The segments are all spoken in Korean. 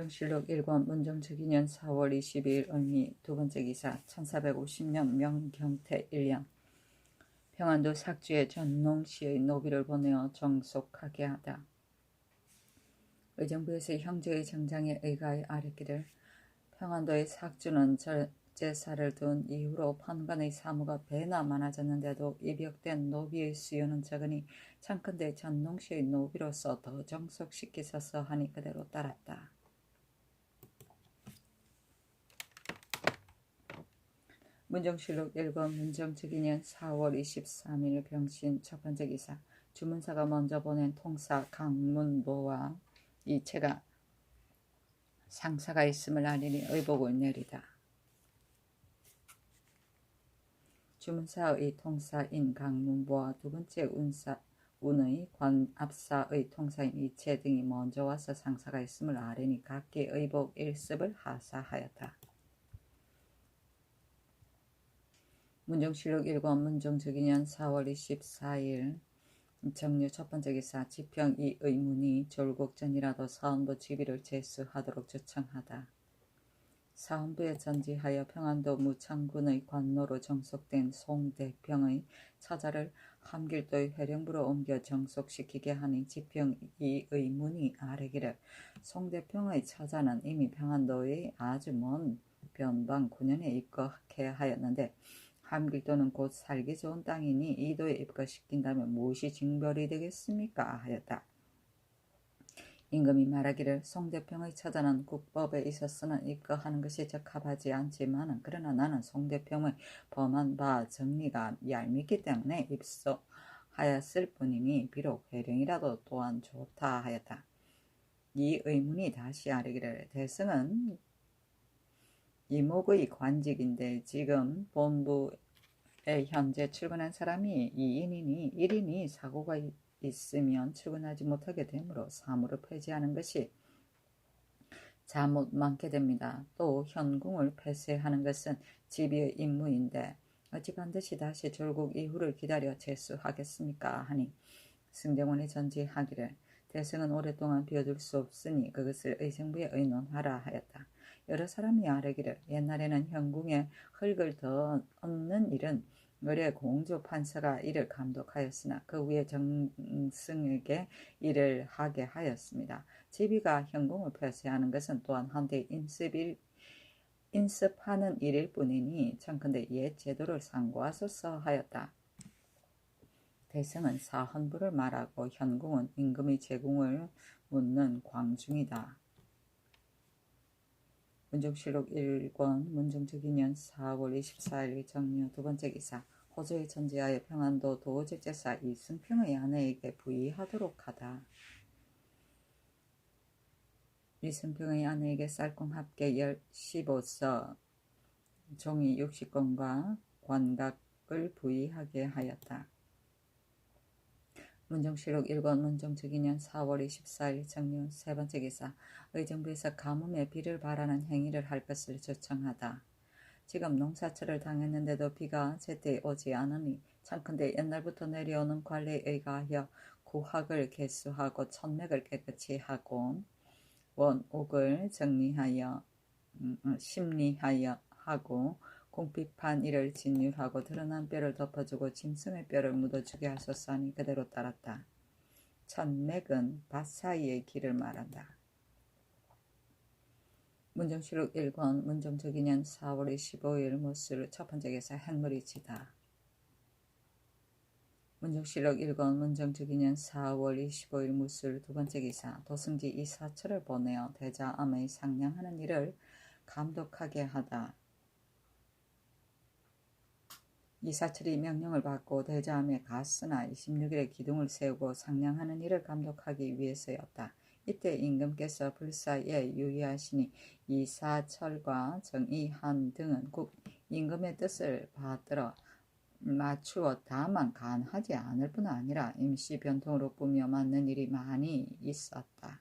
정실록 1권 문정특위년 4월 22일 을미 두번째 기사 1450년 명경태 1년 평안도 삭주에 전농시의 노비를 보내어 정속하게 하다. 의정부에서 형제의 정장에 의가에 아뢰기를 평안도의 삭주는 제사를 둔 이후로 판관의 사무가 배나 많아졌는데도 입역된 노비의 수요는 적으니 창컨대 전농시의 노비로서 더 정속시키소서 하니 그대로 따랐다. 문정실록 1권 문정특위년 4월 23일 병신 첫번째 기사 주문사가 먼저 보낸 통사 강문보와 이체가 상사가 있음을 알리니 의복을 내리다. 주문사의 통사인 강문보와 두번째 운의 관압사의 통사인 이체 등이 먼저 와서 상사가 있음을 알리니 각기 의복 1습을 하사하였다. 문정실록 1권 문정특위년 4월 24일 정류 첫번째 기사 지평 이 의문이 졸곡전이라도 사헌부 지비를 제수하도록 조청하다. 사헌부에 전지하여 평안도 무창군의 관노로 정속된 송대평의 처자를 함길도의 회령부로 옮겨 정속시키게 하니 지평 이 의문이 아뢰기를 송대평의 처자는 이미 평안도의 아주 먼 변방 9년에 입거해야 하였는데 함길도는 곧 살기 좋은 땅이니 이도에 입거시킨다면 무엇이 징벌이 되겠습니까? 하였다. 임금이 말하기를 송대평의 처자는 국법에 있어서는 입거하는 것이 적합하지 않지만 그러나 나는 송대평의 범한 바 정리가 얄밉기 때문에 입소하였을 뿐이니 비록 회령이라도 또한 좋다 하였다. 이 의문이 다시 아뢰기를 대승은 이목의 관직인데 지금 본부에 현재 출근한 사람이 2인이니 1인이 사고가 있으면 출근하지 못하게 되므로 사무를 폐지하는 것이 잘못 많게 됩니다. 또 현궁을 폐쇄하는 것은 지비의 임무인데 어찌 반드시 다시 졸국 이후를 기다려 제수하겠습니까? 하니 승정원이 전지하기를 대승은 오랫동안 비워둘 수 없으니 그것을 의정부에 의논하라 하였다. 여러 사람이 아뢰기를 옛날에는 현궁에 흙을 더 얹는 일은 의뢰 공조 판사가 이를 감독하였으나 그 위에 정승에게 일을 하게 하였습니다. 지비가 현궁을 폐쇄하는 것은 또한 한때 인습하는 일일 뿐이니 청컨대 옛 제도를 상고하소서 하였다. 대승은 사헌부를 말하고 현궁은 임금의 제궁을 묻는 광중이다. 문정실록 1권 문정특위년 4월 24일 정류 두번째 기사 호조에 전지하여 평안도 도제제사 이승평의 아내에게 부의하도록 하다. 이승평의 아내에게 쌀공 합계 15서 종이 60건과 관각을 부의하게 하였다. 문정실록 1권 문정특위년 4월 24일 정류 세번째 기사 의정부에서 가뭄에 비를 바라는 행위를 할 것을 조청하다. 지금 농사철을 당했는데도 비가 제때 오지 않으니 청컨대 옛날부터 내려오는 관리에 의하여 구학을 개수하고 천맥을 깨끗이 하고 원옥을 정리하여 심리하여 하고 공핍한 이를 진율하고 드러난 뼈를 덮어주고 짐승의 뼈를 묻어주게 하소서 하니 그대로 따랐다. 천맥은 밭 사이의 길을 말한다. 문정실록 1권 문정특위년 4월 25일 무술 첫번째 기사 행물이 지다. 문정실록 1권 문정특위년 4월 25일 무술 두번째 기사 도승지 이사철을 보내어 대자암의 상냥하는 일을 감독하게 하다. 이사철이 명령을 받고 대자암에 갔으나 26일에 기둥을 세우고 상냥하는 일을 감독하기 위해서였다. 이때 임금께서 불사에 유의하시니 이사철과 정의한 등은 국 임금의 뜻을 받들어 맞추어 다만 간하지 않을 뿐 아니라 임시 변통으로 꾸며 맞는 일이 많이 있었다.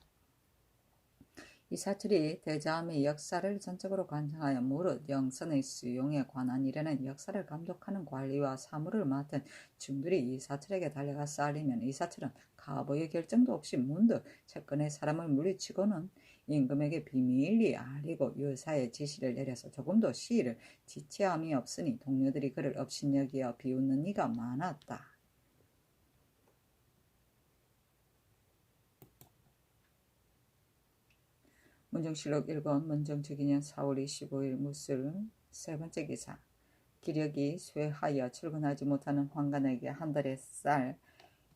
이사철이 대자암의 역사를 전적으로 관장하여 무릇 영선의 수용에 관한 일에는 역사를 감독하는 관리와 사무를 맡은 중들이 이사철에게 달려가서 알리면 이사철은 가보의 결정도 없이 문득 채권의 사람을 물리치고는 임금에게 비밀리 알리고 유사의 지시를 내려서 조금도 시일을 지체함이 없으니 동료들이 그를 업신여기어 비웃는 이가 많았다. 문정실록 1권 문정주기년 4월 25일 무술 세 번째 기사. 기력이 쇠하여 출근하지 못하는 환관에게 한 달에 쌀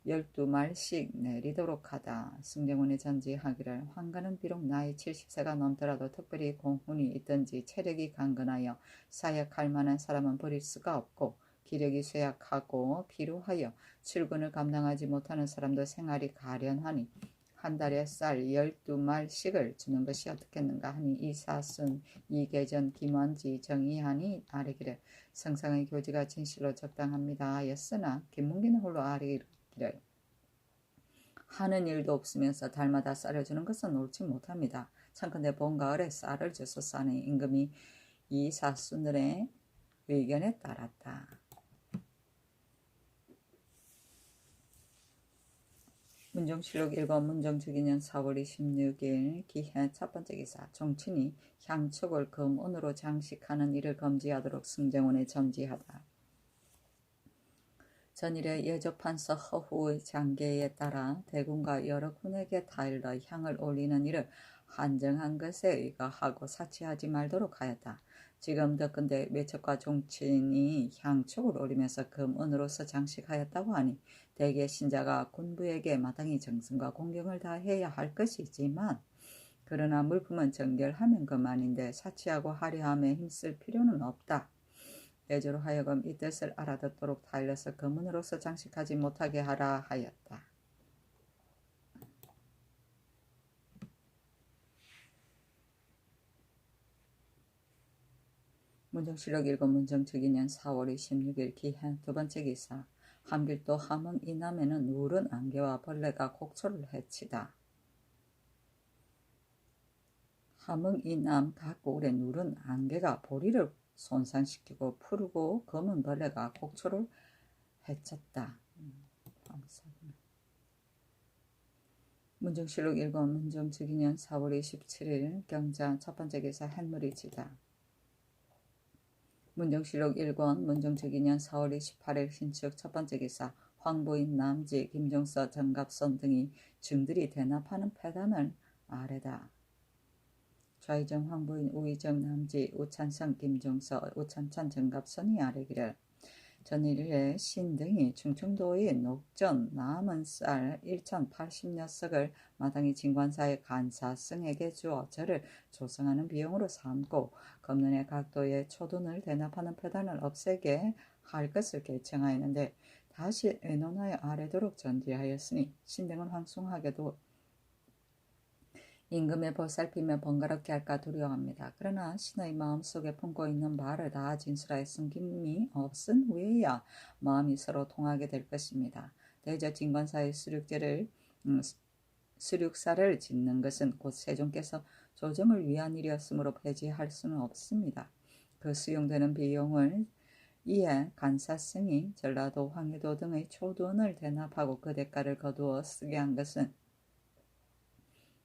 12말씩 내리도록 하다. 승정원이 전지하기를 환관은 비록 나이 70세가 넘더라도 특별히 공훈이 있든지 체력이 강건하여 사역할 만한 사람은 버릴 수가 없고 기력이 쇠약하고 피로하여 출근을 감당하지 못하는 사람도 생활이 가련하니 한 달에 쌀 12말씩을 주는 것이 어떻겠는가 하니 이사순, 이계전, 김원지, 정의한이 아뢰기를 성상의 교지가 진실로 적당합니다 하였으나 김문기는 홀로 아뢰기를 하는 일도 없으면서 달마다 쌀을 주는 것은 옳지 못합니다. 참컨대 봄 가을에 쌀을 주소 싸니 임금이 이 사순들의 의견에 따랐다. 문정실록 1권 문정주기년 4월 26일 기해 첫 번째 기사. 종친이 향촉을 금운으로 장식하는 일을 금지하도록 승정원에 전지하다. 전일에 예조판서 허후의 장계에 따라 대군과 여러 군에게 타일러 향을 올리는 일을 한정한 것에 의거하고 사치하지 말도록 하였다. 지금 더근대 외척과 종친이 향촉을 올리면서 금은으로서 장식하였다고 하니 대개 신자가 군부에게 마땅히 정성과 공경을 다해야 할 것이지만 그러나 물품은 정결하면 그만인데 사치하고 화려함에 힘쓸 필요는 없다. 예조로 하여금 이 뜻을 알아듣도록 타일러서 금은으로서 장식하지 못하게 하라 하였다. 문정실록 1권 문정주기년 4월 26일 기해 두 번째 기사. 함길도 함흥 이남에는 누른 안개와 벌레가 곡초를 해치다. 함흥 이남 각 고을에 누른 안개가 보리를 손상시키고 푸르고 검은 벌레가 곡초를 해쳤다. 문정실록 1권 문정주기년 4월 27일 경자 첫 번째 기사 햇물이 지다. 문정실록 1권 문정주기년 4월 28일 신축 첫 번째 기사. 황보인 남지 김종서 정갑선 등이 증들이 대납하는 패단을 아래다. 좌의정 황보인 우의정 남지 우찬성 김종서 우찬찬 정갑선이 아뢰기를 전일에 신등이 충청도의 녹전 남은 쌀 1080녀석을 마땅히 진관사의 간사승에게 주어 저를 조성하는 비용으로 삼고 검론의 각도의 초돈을 대납하는 표단을 없애게 할 것을 결정하였는데 다시 의논하여 아래도록 전지하였으니 신등은 황송하게도 임금의 보살피며 번거롭게 할까 두려워합니다. 그러나 신의 마음속에 품고 있는 바를 다 진술하여 숨김이 없은 후에야 마음이 서로 통하게 될 것입니다. 대저 진관사의 수륙사를 짓는 것은 곧 세종께서 조정을 위한 일이었으므로 폐지할 수는 없습니다. 그 수용되는 비용을 이에 간사승이 전라도, 황해도 등의 초돈을 대납하고 그 대가를 거두어 쓰게 한 것은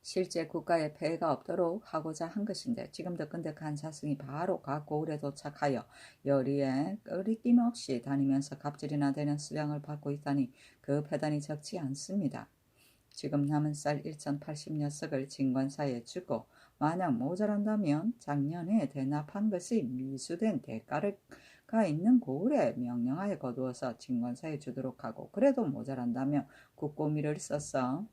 실제 국가에 폐해가 없도록 하고자 한 것인데 지금도 근데 간사승이 바로 각 고을에 도착하여 여리에 끄리낌 없이 다니면서 갑질이나 되는 수량을 받고 있다니 그 패단이 적지 않습니다. 지금 남은 쌀 1080녀석을 진관사에 주고 만약 모자란다면 작년에 대납한 것이 미수된 대가가 있는 고을에 명령하여 거두어서 진관사에 주도록 하고 그래도 모자란다면 국고미를 써서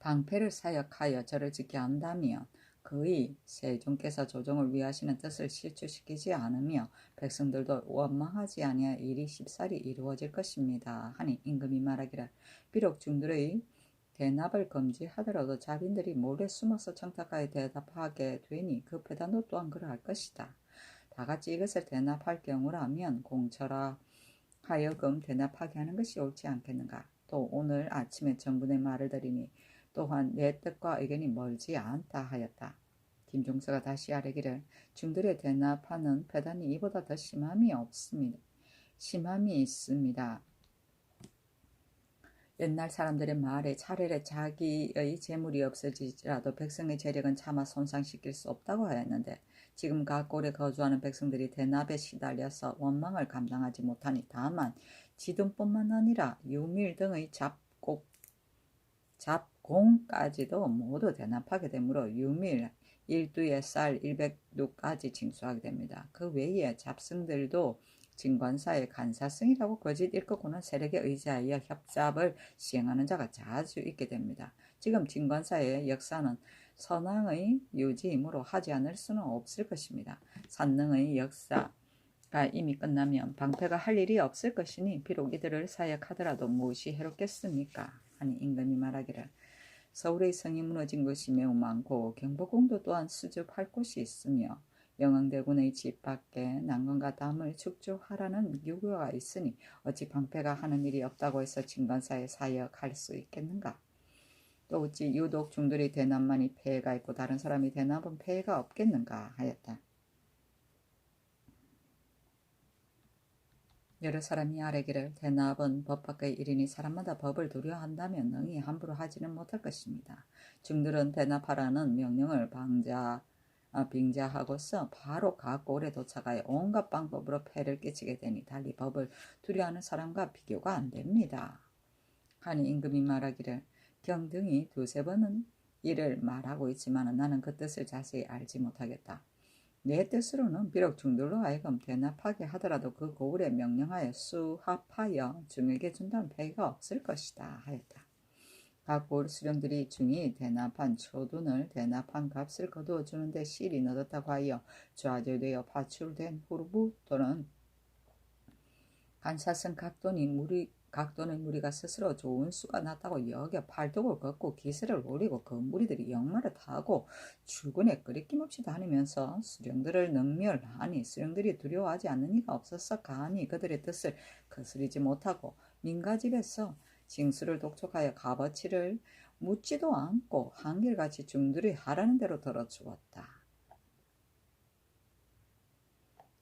방패를 사역하여 절을 짓게 한다면 그의 세종께서 조정을 위하시는 뜻을 실추시키지 않으며 백성들도 원망하지 아니하 일이 쉽사리 이루어질 것입니다. 하니 임금이 말하기를 비록 중들의 대납을 금지하더라도 자빈들이 몰래 숨어서 청탁하여 대답하게 되니 그 패단도 또한 그러할 것이다. 다같이 이것을 대납할 경우라면 공처라 하여금 대납하게 하는 것이 옳지 않겠는가. 또 오늘 아침에 정군의 말을 들으니 또한 내 뜻과 의견이 멀지 않다 하였다. 김종서가 다시 아뢰기를 중들의 대납하는 패단이 이보다 더 심함이 있습니다. 옛날 사람들의 말에 차례에 자기의 재물이 없어지더라도 백성의 재력은 차마 손상시킬 수 없다고 하였는데 지금 각 골에 거주하는 백성들이 대납에 시달려서 원망을 감당하지 못하니 다만 지돈뿐만 아니라 유밀 등의 잡공까지도 모두 대납하게 되므로 유밀 1두에 쌀 100두까지 징수하게 됩니다. 그 외에 잡승들도 진관사의 간사성이라고 거짓 일컫고는 세력에 의지하여 협잡을 시행하는 자가 자주 있게 됩니다. 지금 진관사의 역사는 선왕의 유지이므로 하지 않을 수는 없을 것입니다. 산능의 역사가 이미 끝나면 방패가 할 일이 없을 것이니 비록 이들을 사역하더라도 무엇이 해롭겠습니까? 하니 임금이 말하기를 서울의 성이 무너진 곳이 매우 많고 경복궁도 또한 수줍할 곳이 있으며 영왕대군의 집 밖에 난관과 담을 축조하라는 유교가 있으니 어찌 방패가 하는 일이 없다고 해서 진관사에 사역할 수 있겠는가? 또 어찌 유독 중들이 대납만이 폐해가 있고 다른 사람이 대납은 폐해가 없겠는가 하였다. 여러 사람이 아뢰기를 대납은 법 밖의 일이니 사람마다 법을 두려워한다면 능히 함부로 하지는 못할 것입니다. 중들은 대납하라는 명령을 빙자하고서 바로 각 골에 도착하여 온갖 방법으로 폐를 끼치게 되니 달리 법을 두려워하는 사람과 비교가 안 됩니다. 하니 임금이 말하기를 경등이 두세 번은 이를 말하고 있지만 나는 그 뜻을 자세히 알지 못하겠다. 내 뜻으로는 비록 중들로 하여금 대납하게 하더라도 그 고을에 명령하여 수합하여 중에게 준다는 폐해가 없을 것이다 하였다. 각 고을 수령들이 중이 대납한 초둔을 대납한 값을 거두어 주는데 실이 늦었다고 하여 좌절되어 파출된 후부터는 간사성 각돈의 무리가 스스로 좋은 수가 났다고 여겨 팔뚝을 걷고 기세를 올리고 그 무리들이 역마를 타고 출근에 끄리낌없이 다니면서 수령들을 능멸하니 수령들이 두려워하지 않는 이가 없어서 감히 그들의 뜻을 거스르지 못하고 민가집에서 징수를 독촉하여 값어치를 묻지도 않고 한결같이 중들이 하라는 대로 들어주었다.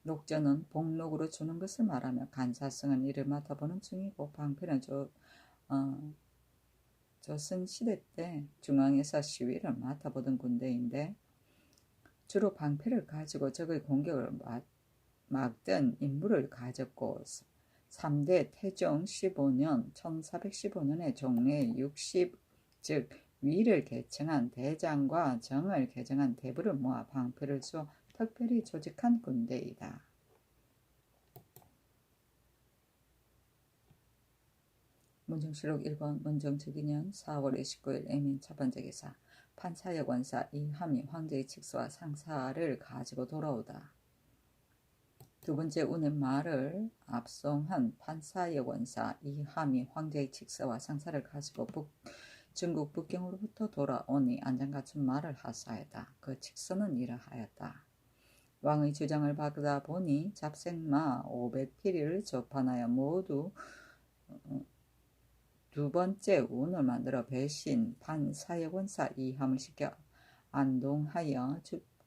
녹전은 복록으로 주는 것을 말하며 간사성은 이를 맡아보는 중이고 방패는 조선시대 때 중앙에서 시위를 맡아보던 군대인데 주로 방패를 가지고 적의 공격을 막던 임무를 가졌고 3대 태종 15년 1415년에 종래 60, 즉 위를 개칭한 대장과 정을 개정한 대부를 모아 방패를 쏘 특별히 조직한 군대이다. 문정실록 1번 문정특이년 4월 29일 애민 첫번째 기사 판사의 권사 이함이 황제의 칙서와 상사를 가지고 돌아오다. 두 번째 운의 말을 압송한 판사의 권사 이함이 황제의 칙서와 상사를 가지고 중국 북경으로부터 돌아오니 안장갖춘 말을 하사하였다. 그 칙서는 이러하였다. 왕의 주장을 받다 보니 잡생마 500피리를 접안하여 모두 두 번째 운을 만들어 배신 판사여권사 이함을 시켜 안동하여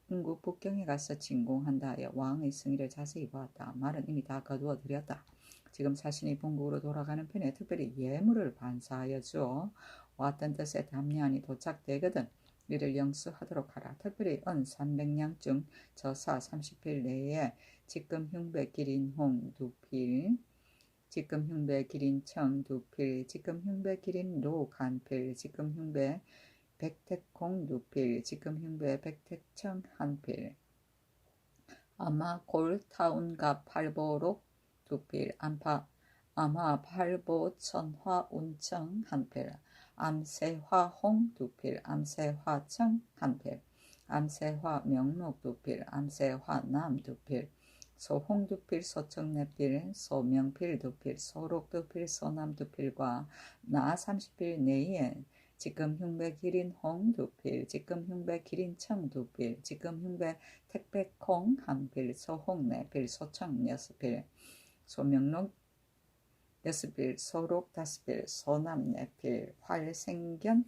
중국 북경에 가서 진공한다 하여 왕의 승의를 자세히 보았다. 말은 이미 다 거두어 드렸다. 지금 자신이 본국으로 돌아가는 편에 특별히 예물을 반사하여 주어 왔던 뜻에 답례안이 도착되거든 이를 영수하도록 하라. 특별히 은 300량 중 저사 30필 내에 직금 흉배 기린홍 2필, 직금 흉배 기린청 2필, 직금 흉배 기린록 1필, 직금 흉배 백택콩 2필, 직금 흉배 백택청 1필, 아마 골타운갑 팔보록 2필, 아마 팔보천화 운청 1필, 암세화홍 2필, 암세화청 1필, 암세화 명록 2필, 암세화남 2필, 소홍 2필, 소청 4필, 소명필 2필, 소록 2필, 소남 2필과 나 30필 내에 직금 흉배 기린홍 2필, 직금 흉배 기린청 2필, 직금 흉배 택배콩 1필, 소홍 4필, 소청 6필, 소명록 6필, 소록 5필, 소남 4필, 활생견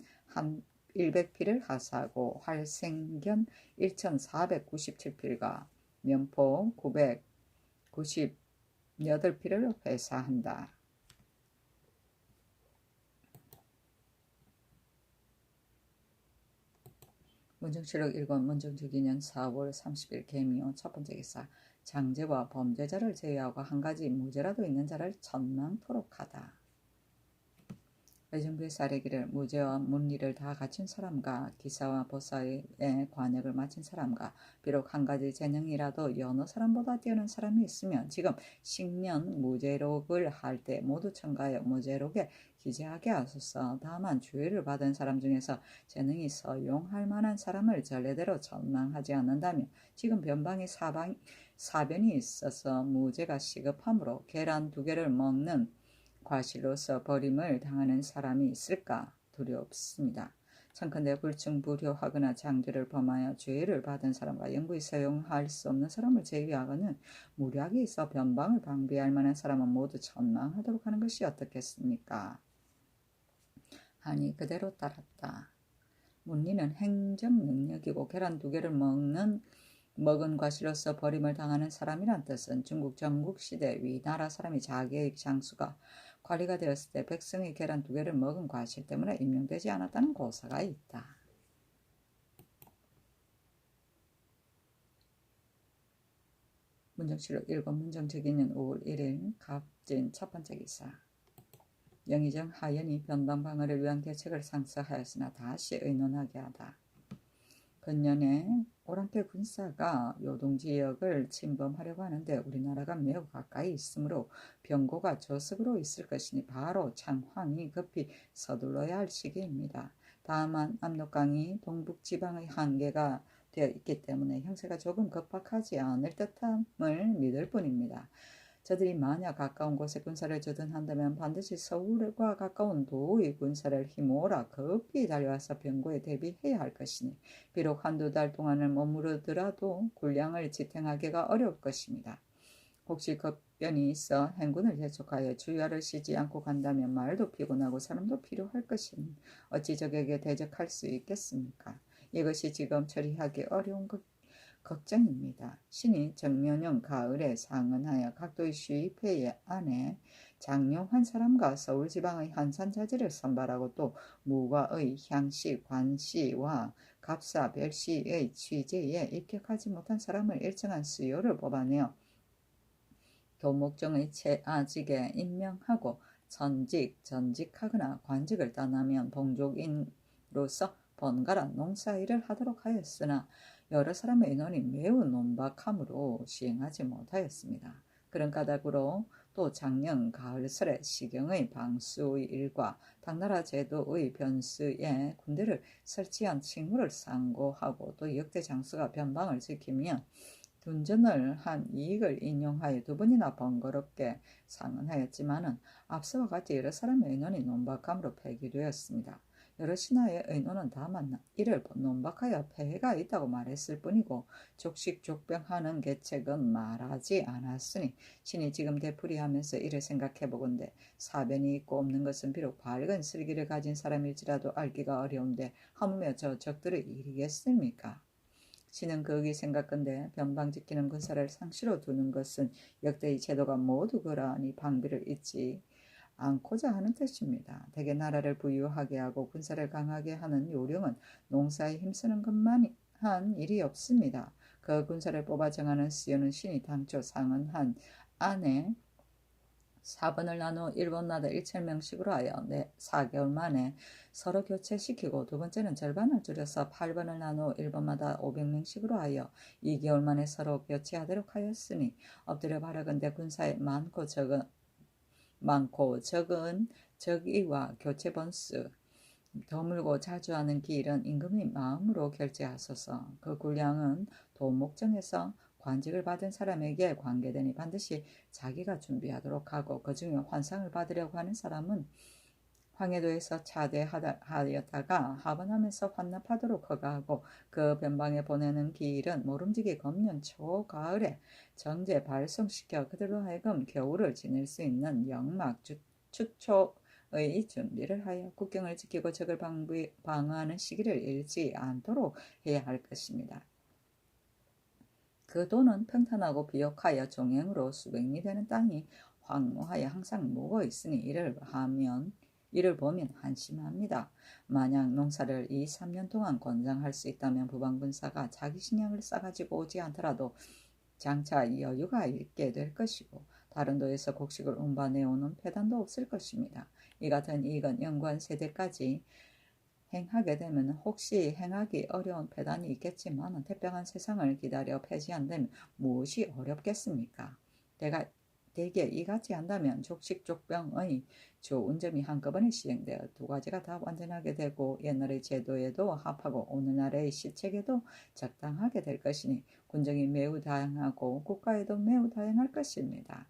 100필을 하사하고 활생견 1497필과 면포 998필을 회사한다. 문정실록 1권 문정주기년 4월 30일 계미요. 첫 번째 기사. 장제와 범죄자를 제외하고 한 가지 무죄라도 있는 자를 전망토록 하다. 의정부의 사례기를 무죄와 문리를 다 갖춘 사람과 기사와 보사의 관역을 마친 사람과 비록 한 가지 재능이라도 여느 사람보다 뛰어난 사람이 있으면 지금 식년 무죄록을 할 때 모두 첨가하여 무죄록에 기재하게 하소서. 다만 주의를 받은 사람 중에서 재능이 서용할 만한 사람을 전례대로 전망하지 않는다면 지금 변방에 사변이 있어서 무죄가 시급하므로 계란 2개를 먹는 과실로서 버림을 당하는 사람이 있을까 두렵습니다. 청컨대 불충불효하거나 장죄를 범하여 죄를 받은 사람과 영구히 사용할 수 없는 사람을 제외하고는 무략이 있어 변방을 방비할 만한 사람은 모두 전망하도록 하는 것이 어떻겠습니까? 하니 그대로 따랐다. 문리는 행정 능력이고 계란 2개를 먹은 과실로서 버림을 당하는 사람이란 뜻은 중국 전국시대 위나라 사람이 자기의 장수가 관리가 되었을 때 백성의 계란 2개를 먹은 과실 때문에 임명되지 않았다는 고사가 있다. 문정실록 1권 문정제기년 5월 1일 갑진 첫 번째 기사. 영의정 하연이 변방 방어를 위한 대책을 상서하였으나 다시 의논하게 하다. 근년에 오랑캐 군사가 요동지역을 침범하려고 하는데 우리나라가 매우 가까이 있으므로 병고가 저습으로 있을 것이니 바로 창황이 급히 서둘러야 할 시기입니다. 다만 압록강이 동북지방의 한계가 되어 있기 때문에 형세가 조금 급박하지 않을 듯함을 믿을 뿐입니다. 저들이 만약 가까운 곳에 군사를 주둔한다면 반드시 서울과 가까운 도의 군사를 힘모으라 급히 달려와서 병고에 대비해야 할 것이니 비록 한두 달 동안을 머무르더라도 군량을 지탱하기가 어려울 것입니다. 혹시 급변이 있어 행군을 재촉하여 주야를 쉬지 않고 간다면 말도 피곤하고 사람도 필요할 것이니 어찌 적에게 대적할 수 있겠습니까? 이것이 지금 처리하기 어려운 걱정입니다. 신이 정면용 가을에 상언하여 각도의 시위회의 안에 장려한 사람과 서울지방의 한산자재를 선발하고 또 무과의 향시, 관시와 갑사, 별시의 취재에 입격하지 못한 사람을 일정한 수요를 뽑아내어 교목정의 최아직에 임명하고 전직하거나 관직을 떠나면 봉족인으로서 번갈아 농사일을 하도록 하였으나 여러 사람의 인원이 매우 논박하므로 시행하지 못하였습니다. 그런 까닭으로 또 작년 가을설에 시경의 방수의 일과 당나라 제도의 변수에 군대를 설치한 칭후를 상고하고 또 역대 장수가 변방을 지키며 둔전을 한 이익을 인용하여 2번이나 번거롭게 상언하였지만은 앞서와 같이 여러 사람의 의논이 논박함으로 폐기되었습니다. 여러 신하의 의논은 다만 이를 논박하여 폐해가 있다고 말했을 뿐이고 족식족병하는 계책은 말하지 않았으니 신이 지금 되풀이하면서 이를 생각해보건대 사변이 있고 없는 것은 비록 밝은 슬기를 가진 사람일지라도 알기가 어려운데 하물며 저 적들의 일이겠습니까? 신은 거기 생각건대 변방 지키는 군사를 상시로 두는 것은 역대의 제도가 모두 그러하니 방비를 잊지 않고자 하는 뜻입니다. 대개 나라를 부유하게 하고 군사를 강하게 하는 요령은 농사에 힘쓰는 것만 한 일이 없습니다. 그 군사를 뽑아 정하는 수요는 신이 당초 상언한 안에 4번을 나누어 1번마다 1,000명씩으로 하여 4개월 만에 서로 교체시키고 두 번째는 절반을 줄여서 8번을 나누어 1번마다 500명씩으로 하여 2개월 만에 서로 교체하도록 하였으니 엎드려 바라건대 군사의 많고 적은 적의와 교체 번수 드물고 자주 하는 기일은 임금의 마음으로 결제하소서. 그 군량은 도목정에서 관직을 받은 사람에게 관계되니 반드시 자기가 준비하도록 하고 그 중에 환상을 받으려고 하는 사람은 황해도에서 차대하였다가 하번하면서 환납하도록 허가하고 그 변방에 보내는 기일은 모름지기 검년 초가을에 정제 발송시켜 그들로 하여금 겨울을 지낼 수 있는 영막 추초의 준비를 하여 국경을 지키고 적을 방어하는 시기를 잃지 않도록 해야 할 것입니다. 그 도는 평탄하고 비옥하여 종행으로 수백리 되는 땅이 황무하여 항상 묵어 있으니 이를 하면 이를 보면 한심합니다. 만약 농사를 2, 3년 동안 권장할 수 있다면 부방군사가 자기 식량을 싸가지고 오지 않더라도 장차 여유가 있게 될 것이고 다른 도에서 곡식을 운반해오는 배단도 없을 것입니다. 이 같은 이익은 연관 세대까지 행하게 되면 혹시 행하기 어려운 배단이 있겠지만 태평한 세상을 기다려 폐지한다면 무엇이 어렵겠습니까? 대개 이같이 한다면 족식족병의 좋은 점이 한꺼번에 시행되어 두 가지가 다 완전하게 되고 옛날의 제도에도 합하고 오늘날의 시책에도 적당하게 될 것이니 군정이 매우 다양하고 국가에도 매우 다양할 것입니다.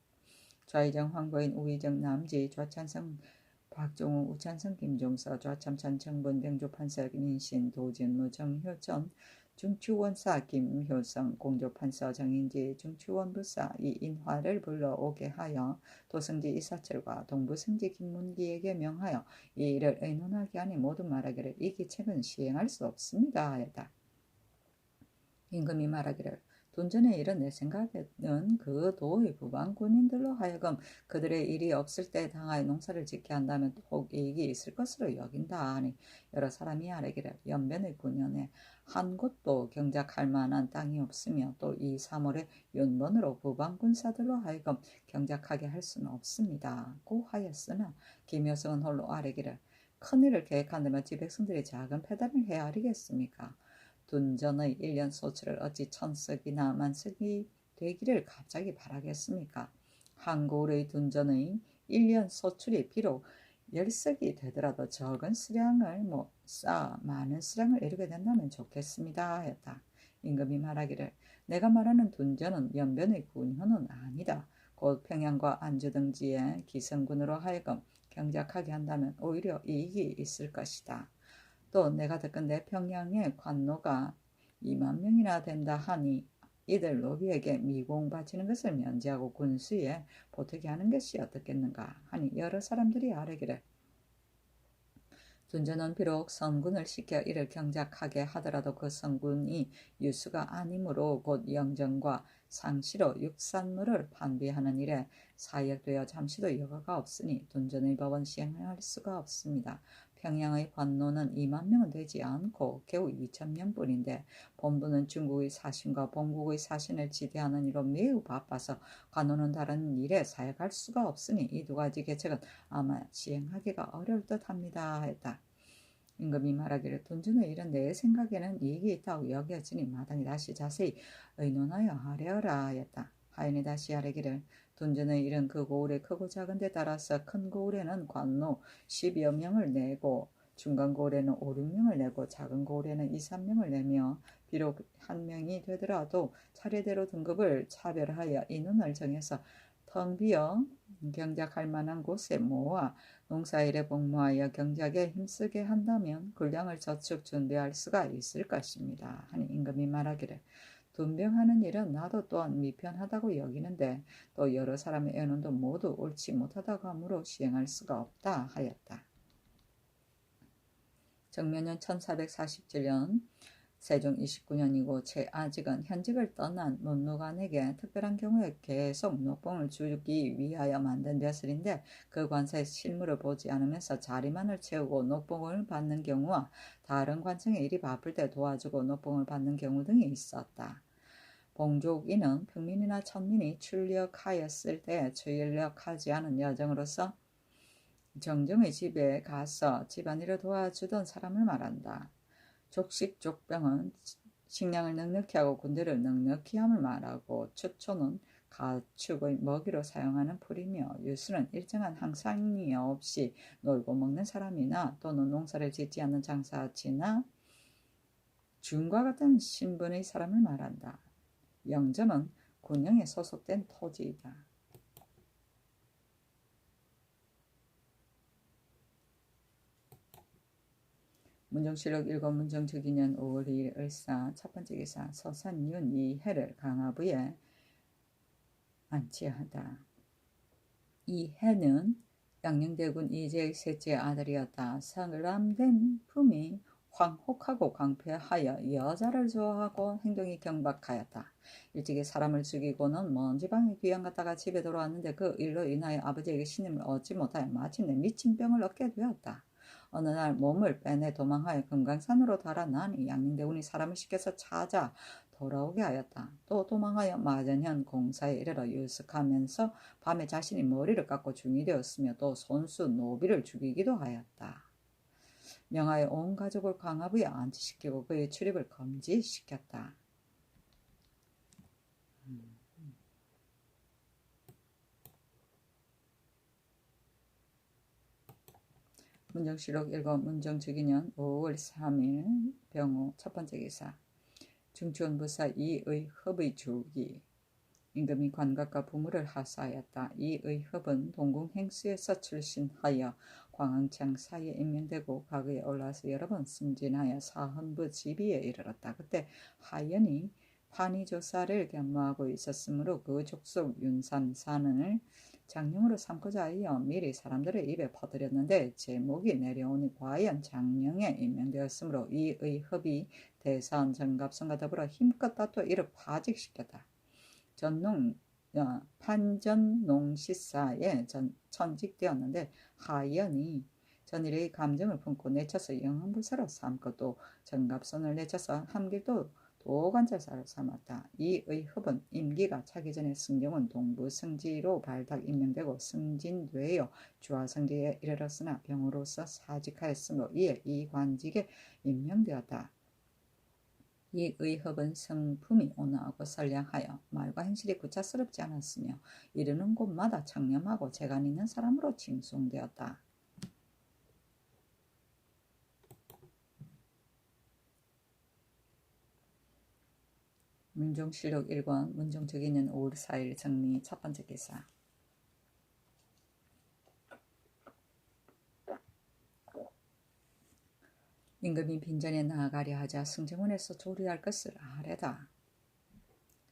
좌의정 황보인 우의정 남지 좌찬성 박종우 우찬성 김종서 좌참찬 정분 병조판서 민신 도진무 정효천 중추원사 김효성 공조판서 정인지 중추원부사 이인화를 불러오게 하여 도성지 이사철과 동부성지 김문기에게 명하여 이 일을 의논하게 하니 모두 말하기를 이 기책은 시행할 수 없습니다 하였다. 임금이 말하기를 돈전의 일은 내 생각에는 그 도의 부방 군인들로 하여금 그들의 일이 없을 때 당하여 농사를 짓게 한다면 혹 이익이 있을 것으로 여긴다 하니 여러 사람이 아뢰기를 연변의 9년에 한 곳도 경작할 만한 땅이 없으며 또 이 3월에 윤번으로 부방 군사들로 하여금 경작하게 할 수는 없습니다. 고 하였으나 김효성은 홀로 아뢰기를 큰일을 계획한다면 지 백성들이 작은 패단을 헤아리겠습니까? 둔전의 1년 소출을 어찌 천석이나 만석이 되기를 갑자기 바라겠습니까? 한고의 둔전의 1년 소출이 비록 10석이 되더라도 적은 수량을 쌓아 많은 수량을 이루게 된다면 좋겠습니다 하였다. 임금이 말하기를 내가 말하는 둔전은 연변의 군효는 아니다. 곧 평양과 안주 등지의 기성군으로 하여금 경작하게 한다면 오히려 이익이 있을 것이다. 또 내가 듣건대 평양의 관노가 2만 명이나 된다 하니 이들 노비에게 미공 바치는 것을 면제하고 군수에 보태게 하는 것이 어떻겠는가 하니 여러 사람들이 아뢰기를 둔전은 비록 선군을 시켜 이를 경작하게 하더라도 그 선군이 유수가 아니므로 곧 영정과 상시로 육산물을 판비하는 일에 사역되어 잠시도 여가가 없으니 둔전의 법은 시행할 수가 없습니다. 평양의 관노는 2만 명은 되지 않고 겨우 2천 명뿐인데 본부는 중국의 사신과 본국의 사신을 지대하는 일로 매우 바빠서 관노는 다른 일에 사역할 수가 없으니 이 두 가지 계책은 아마 시행하기가 어려울 듯합니다 했다. 임금이 말하기를 둔전의 일은 내 생각에는 이익이 있다고 여겨지니 마땅히 다시 자세히 의논하여 하려라 하였다. 하인이 다시 아뢰기를 둔전의 일은 그 고을의 크고 작은 데 따라서 큰 고을에는 관노 10여 명을 내고 중간 고을에는 5, 6명을 내고 작은 고을에는 2, 3명을 내며 비록 한 명이 되더라도 차례대로 등급을 차별하여 인원을 정해서 텅 비어 경작할 만한 곳에 모아 농사일에 복무하여 경작에 힘쓰게 한다면 군량을 저축 준비할 수가 있을 것입니다. 하니 임금이 말하기를 둔병하는 일은 나도 또한 미편하다고 여기는데 또 여러 사람의 의논도 모두 옳지 못하다고 하므로 시행할 수가 없다 하였다. 정면년 1447년 세종 29년이고 아직은 현직을 떠난 논노관에게 특별한 경우에 계속 녹봉을 주기 위하여 만든 벼슬인데 그 관사의 실물을 보지 않으면서 자리만을 채우고 녹봉을 받는 경우와 다른 관청의 일이 바쁠 때 도와주고 녹봉을 받는 경우 등이 있었다. 봉족인은 평민이나 천민이 출력하였을 때 출력하지 않은 여정으로서 정정의 집에 가서 집안일을 도와주던 사람을 말한다. 족식족병은 식량을 넉넉히 하고 군대를 넉넉히 함을 말하고 추초는 가축의 먹이로 사용하는 풀이며 유수는 일정한 항상이 없이 놀고 먹는 사람이나 또는 농사를 짓지 않는 장사치나 중과 같은 신분의 사람을 말한다. 영전은 군영에 소속된 토지이다. 문정실록 1권 문정 즉위년 5월 2일 을사 첫 번째 기사 서산윤 이해를 강화부에 안치하다. 이해는 양녕대군 이제의 셋째 아들이었다. 사람된 품이 황혹하고 강폐하여 여자를 좋아하고 행동이 경박하였다. 일찍이 사람을 죽이고는 먼 지방에 귀양 갔다가 집에 돌아왔는데 그 일로 인하여 아버지에게 신임을 얻지 못하여 마침내 미친 병을 얻게 되었다. 어느 날 몸을 빼내 도망하여 금강산으로 달아나니 양릉대군이 사람을 시켜서 찾아 돌아오게 하였다. 또 도망하여 마전현 공사에 이르러 유숙하면서 밤에 자신이 머리를 깎고 중이 되었으며 또 손수 노비를 죽이기도 하였다. 명하여 온 가족을 광화부에 안치시키고 그의 출입을 금지시켰다. 문정실록 1권 문정주기년 5월 3일 병호 첫 번째 기사 중추원부사 이의흡의 줄기 임금이 관각과 부무를 하사하였다. 이의흡은 동궁행수에서 출신하여 광흥창 사이에 임명되고 과거에 올라서 여러 번 승진하여 사헌부 지비에 이르렀다. 그때 하연이 판의조사를 겸무하고 있었으므로 그 족속 윤삼산을 장령으로 삼고자 하여 미리 사람들의 입에 퍼뜨렸는데 제목이 내려오니 과연 장령에 임명되었으므로 이의흡이 대사원 정갑선과 더불어 힘껏 다투어 이를 파직시켰다. 판전농시사에 천직되었는데 하연이 전일의 감정을 품고 내쳐서 영흥부사로 삼고 또 정갑선을 내쳐서 함길도 도관찰사로 삼았다. 이의흡은 임기가 차기 전에 승경은 동부승지로 발탁 임명되고 승진되어 주하승지에 이르렀으나 병으로서 사직하였으므로 이에 이 관직에 임명되었다. 이의흡은 성품이 온화하고 선량하여 말과 행실이 구차스럽지 않았으며 이르는 곳마다 청렴하고 재간 있는 사람으로 칭송되었다. 문종실록 1권 문종특위년 5월 4일 정리 첫 번째 기사 임금이 빈전에 나아가려 하자 승정원에서 조리할 것을 아뢰다.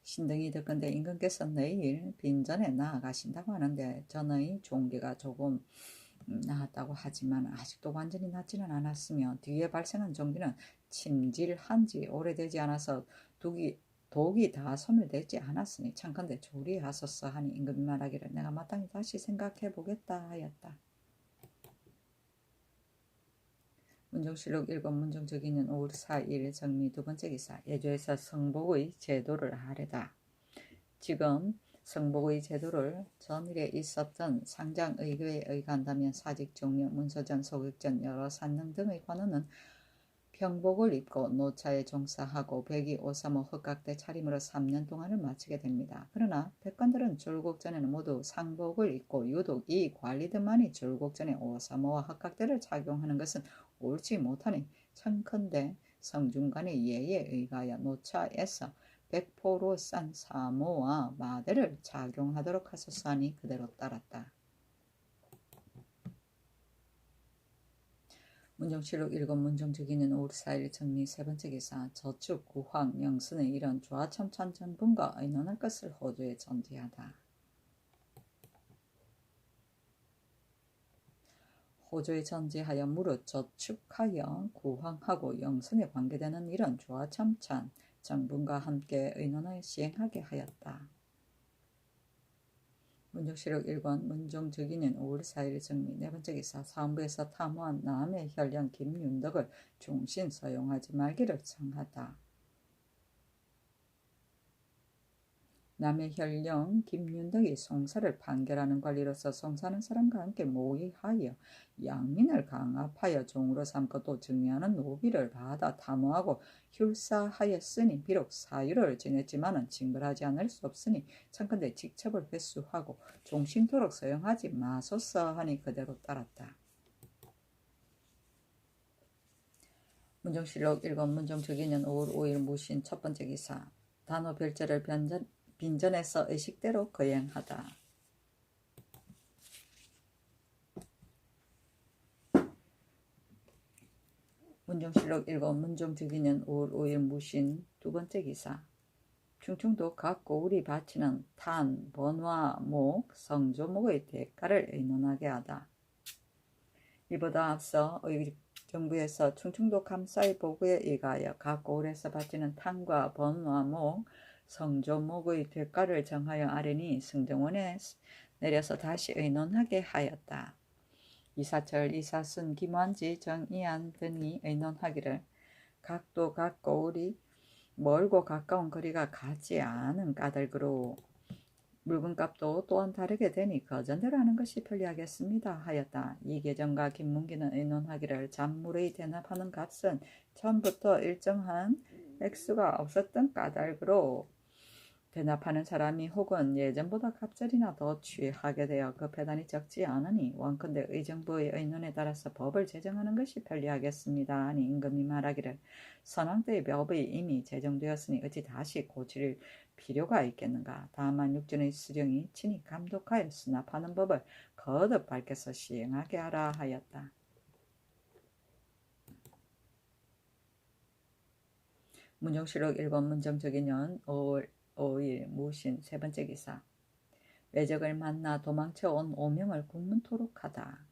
신등이 듣건대 임금께서 내일 빈전에 나아가신다고 하는데 전의 종기가 조금 나았다고 하지만 아직도 완전히 낫지는 않았으며 뒤에 발생한 종기는 침질한 지 오래되지 않아서 독이 다 소멸되지 않았으니 참건대 조리하소서 하니 임금이 말하기를 내가 마땅히 다시 생각해 보겠다 하였다. 문종실록 1권 문종특위년 5월 4일 정리 두 번째 기사 예조에서 성복의 제도를 아뢰다. 지금 성복의 제도를 전일에 있었던 상장의교에 의간다면 사직 종료, 문서전, 소극전, 여러 산능 등의 관원은 병복을 입고 노차에 종사하고 백이 535 흑각대 차림으로 3년 동안을 마치게 됩니다. 그러나 백관들은 줄곡전에는 모두 상복을 입고 유독 이 관리들만이 줄곡전에 535와 흑각대를 착용하는 것은 옳지 못하니 청컨대 성중관의 예에 의하여 노차에서 백포로 싼 사모와 마대를 착용하도록 하소서 하니 그대로 따랐다. 문정실록 1권 문정특위년 5월 4일 정리 세 번째 기사 저축, 구황, 영순의 이런 조화첨찬 전분과 의논할 것을 호조에 전제하다. 호조에 전제하여 무릇 저축하여 구황하고 영순에 관계되는 이런 조화첨찬 정분과 함께 의논하여 시행하게 하였다. 문정실록 1권 문정특위년 5월 4일 정리 네 번째 기사 사헌부에서 탐호한 남의 혈령 김윤덕을 중신 서용하지 말기를 청하다. 남의 혈령 김윤덕이 송사를 판결하는 관리로서 송사하는 사람과 함께 모의하여 양민을 강압하여 종으로 삼고 또 증여하는 노비를 받아 탐호하고 휼사하였으니 비록 사유를 지냈지만은 징벌하지 않을 수 없으니 참건대 직첩을 회수하고 종신토록 서용하지 마소서 하니 그대로 따랐다. 문정실록 1권 문정특위년 5월 5일 무신 첫 번째 기사 단호 별제를 빈전에서 의식대로 거행하다. 문정실록 1권 문정특위년 5월 5일 무신 두 번째 기사 충청도 각 고을이 바치는 탄, 번화, 목, 성조목의 대가를 의논하게 하다. 이보다 앞서 정부에서 충청도 감사의 보고에 의하여 각 고을에서 바치는 탕과 번화목, 성조목의 대가를 정하여 아뢰니 승정원에 내려서 다시 의논하게 하였다. 이사철, 이사순, 김완지, 정이안 등이 의논하기를 각도 각 고을이 멀고 가까운 거리가 같지 않은 까닭으로 물건값도 또한 다르게 되니 거전대로 하는 것이 편리하겠습니다 하였다. 이계정과 김문기는 의논하기를 잔물의 대납하는 값은 처음부터 일정한 액수가 없었던 까닭으로 대납하는 사람이 혹은 예전보다 갑절이나 더 취하게 되어 그 배단이 적지 않으니 원컨대 의정부의 의논에 따라서 법을 제정하는 것이 편리하겠습니다 하니 임금이 말하기를 선왕 때의 법이 이미 제정되었으니 어찌 다시 고칠 필요가 있겠는가. 다만 육전의 수령이 친히 감독하여 수납하는 법을 거듭 밝혀서 시행하게 하라 하였다. 문정실록 1번 문정적인년 5월 5일 무신 세 번째 기사. 외적을 만나 도망쳐 온 5명을 국문토록 하다.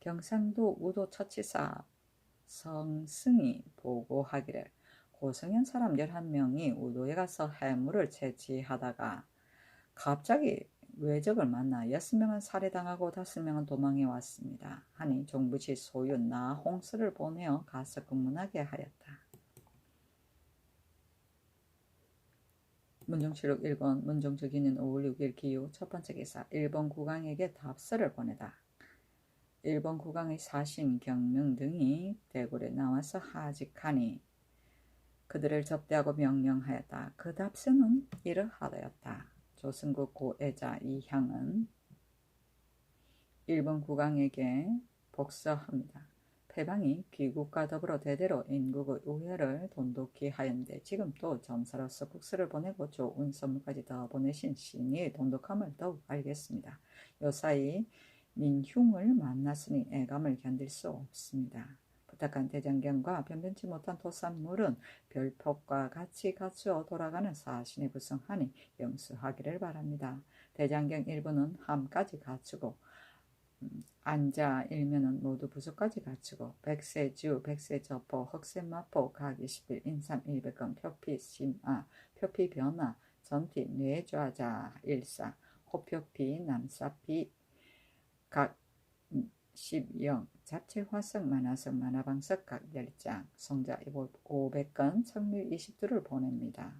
경상도 우도 처치사 성승이 보고하기를 고성현 사람 11명이 우도에 가서 해물을 채취하다가 갑자기 외적을 만나 6명은 살해당하고 5명은 도망해 왔습니다. 하니 종부시 소유 나홍수를 보내어 가서 검문하게 하였다. 문정실록 1권 문정적인년 5월 6일 기후 첫 번째 기사. 일본 국왕에게 답서를 보내다. 일본 국왕의 사신, 경능 등이 대궐에 나와서 하직하니 그들을 접대하고 명령하였다. 그 답서는 이러하였다. 조선국 고애자 이향은 일본 국왕에게 복서합니다. 패방이 귀국과 더불어 대대로 인국의 우회를 돈독히 하였는데 지금 또 점사로서 국서를 보내고 좋은 선물까지 더 보내신 신의의 돈독함을 더욱 알겠습니다. 요사이 민흉을 만났으니 애감을 견딜 수 없습니다. 부탁한 대장경과 변변치 못한 토산물은 별폭과 같이 갖추어 돌아가는 사신에 구성하니 영수하기를 바랍니다. 대장경 일부는 함까지 갖추고 안자 일면은 모두 부수까지 갖추고 백세주, 백세저포, 흑세마포, 각 20일, 인삼 100건, 표피심아, 표피변화, 전티, 뇌좌자 일사, 호표피, 남사피, 각 10영, 잡채화석, 만화석, 만화방석 각 10장, 성자 500건, 청밀 20두를 보냅니다.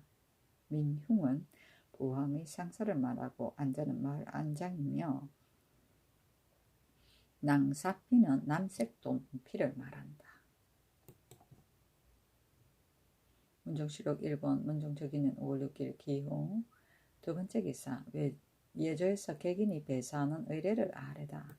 민흉은 부왕의 상사를 말하고 안자는 마을 안장이며 낭사피는 남색동피를 말한다. 문정실록 1번 문정적인년 5월 6일 기호 두 번째 기사. 예조에서 객인이 배사하는 의례를 아뢰다.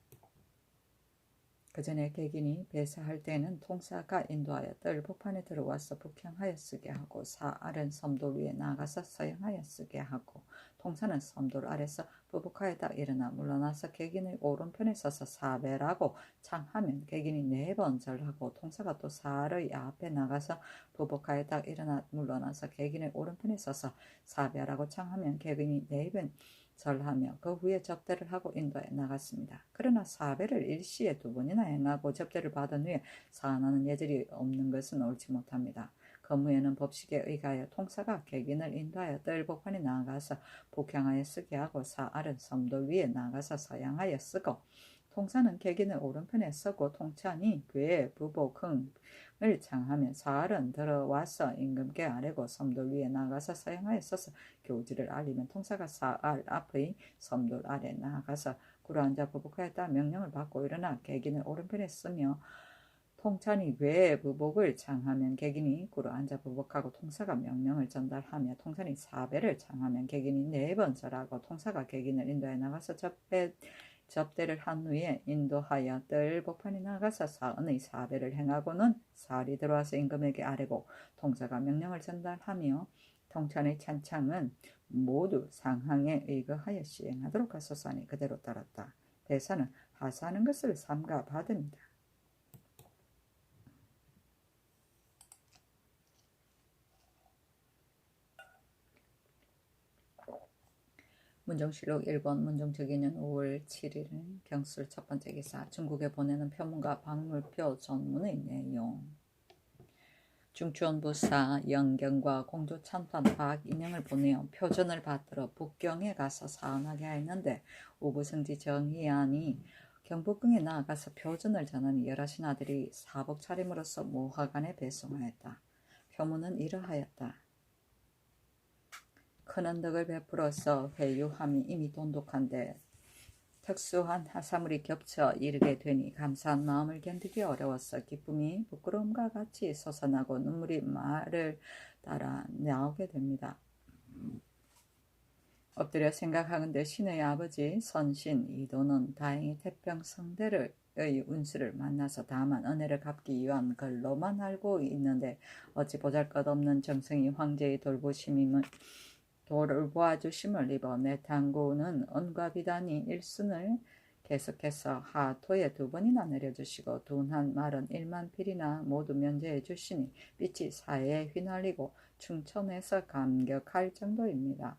그 전에 객인이 배사할 때는 통사가 인도하여 뜰 복판에 들어와서 북향하여 쓰게 하고 사알은 섬돌 위에 나가서 서양하여 쓰게 하고 통사는 섬돌 아래서 부복하여 딱 일어나 물러나서 객인의 오른편에 서서 사배라고 창하면 객인이 4번 절하고 통사가 또 사알의 앞에 나가서 부복하여 딱 일어나 물러나서 객인의 오른편에 서서 사배라고 창하면 객인이 4번 절하며 그 후에 접대를 하고 인도에 나갔습니다. 그러나 사배를 일시에 2번이나 행하고 접대를 받은 후에 사안하는 예절이 없는 것은 옳지 못합니다. 건무에는 법식에 의하여 통사가 객인을 인도하여 뜰복판에 나가서 북향하여 쓰게 하고 사알은 섬돌 위에 나가서 서양하여 쓰고 통사는 객인을 오른편에 서고 통찬이 그의 부복흥을 창하면 사알은 들어와서 임금께 아뢰고 섬돌 위에 나가서 서양하여 써서 교지를 알리면 통사가 사알 앞의 섬돌 아래 나가서 굴러앉아 부복하였다 명령을 받고 일어나 객인을 오른편에 쓰며 통찬이 괴의 부복을 창하면 객인이 굴러앉아 부복하고 통사가 명령을 전달하며 통찬이 사배를 창하면 객인이 4번 절하고 통사가 객인을 인도에 나가서 접대를 한 후에 인도하여 뜰 복판에 나가서 사은의 사배를 행하고는 사알이 들어와서 임금에게 아뢰고 통사가 명령을 전달하며 통찬의 찬창은 모두 상항에 의거하여 시행하도록 하소서하니 그대로 따랐다. 배사는 하사하는 것을 삼가 받습니다. 문정실록 1권 문정저기년 5월 7일 경술 첫 번째 기사 중국에 보내는 표문과 박물표 전문의 내용. 중추원부사 영경과 공조 참판 박인영을 보내어 표전을 받들어 북경에 가서 사언하게 하였는데 오부승지 정희안이 경복궁에 나아가서 표전을 전하니 열하신 아들이 사복 차림으로써 모화관에 배송하였다. 표문은 이러하였다. 큰 언덕을 베풀어서 회유함이 이미 돈독한데 특수한 하사물이 겹쳐 이르게 되니 감사한 마음을 견디기 어려웠어. 기쁨이 부끄러움과 같이 솟아나고 눈물이 말을 따라 나오게 됩니다. 엎드려 생각하건대 신의 아버지 선신 이도는 다행히 태평성대의 운수를 만나서 다만 은혜를 갚기 위한 걸로만 알고 있는데 어찌 보잘것없는 정승이 황제의 돌보아주심을 입어 내탕구는 은과 비단이 일순을 계속해서 하토에 2번이나 내려주시고 둔한 말은 1만 필이나 모두 면제해 주시니 빛이 사해에 휘날리고 충천에서 감격할 정도입니다.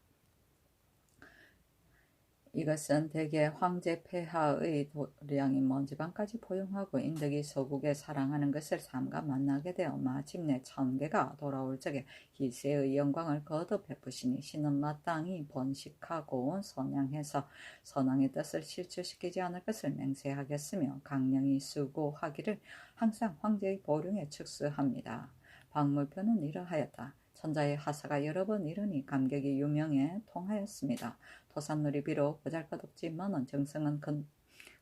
이것은 대개 황제 폐하의 도량이 먼 지방까지 포용하고 인덕이 서국에 사랑하는 것을 삼가 만나게 되어 마침내 천계가 돌아올 적에 기세의 영광을 거듭 베푸시니 신은 마땅히 번식하고 선양해서 선왕의 뜻을 실추시키지 않을 것을 맹세하겠으며 강령이 수고하기를 항상 황제의 보령에 축수합니다. 박물표는 이러하였다. 천자의 하사가 여러 번 이르니 감격이 유명해 통하였습니다. 토산놀이 비록 보잘것없지만은 정성은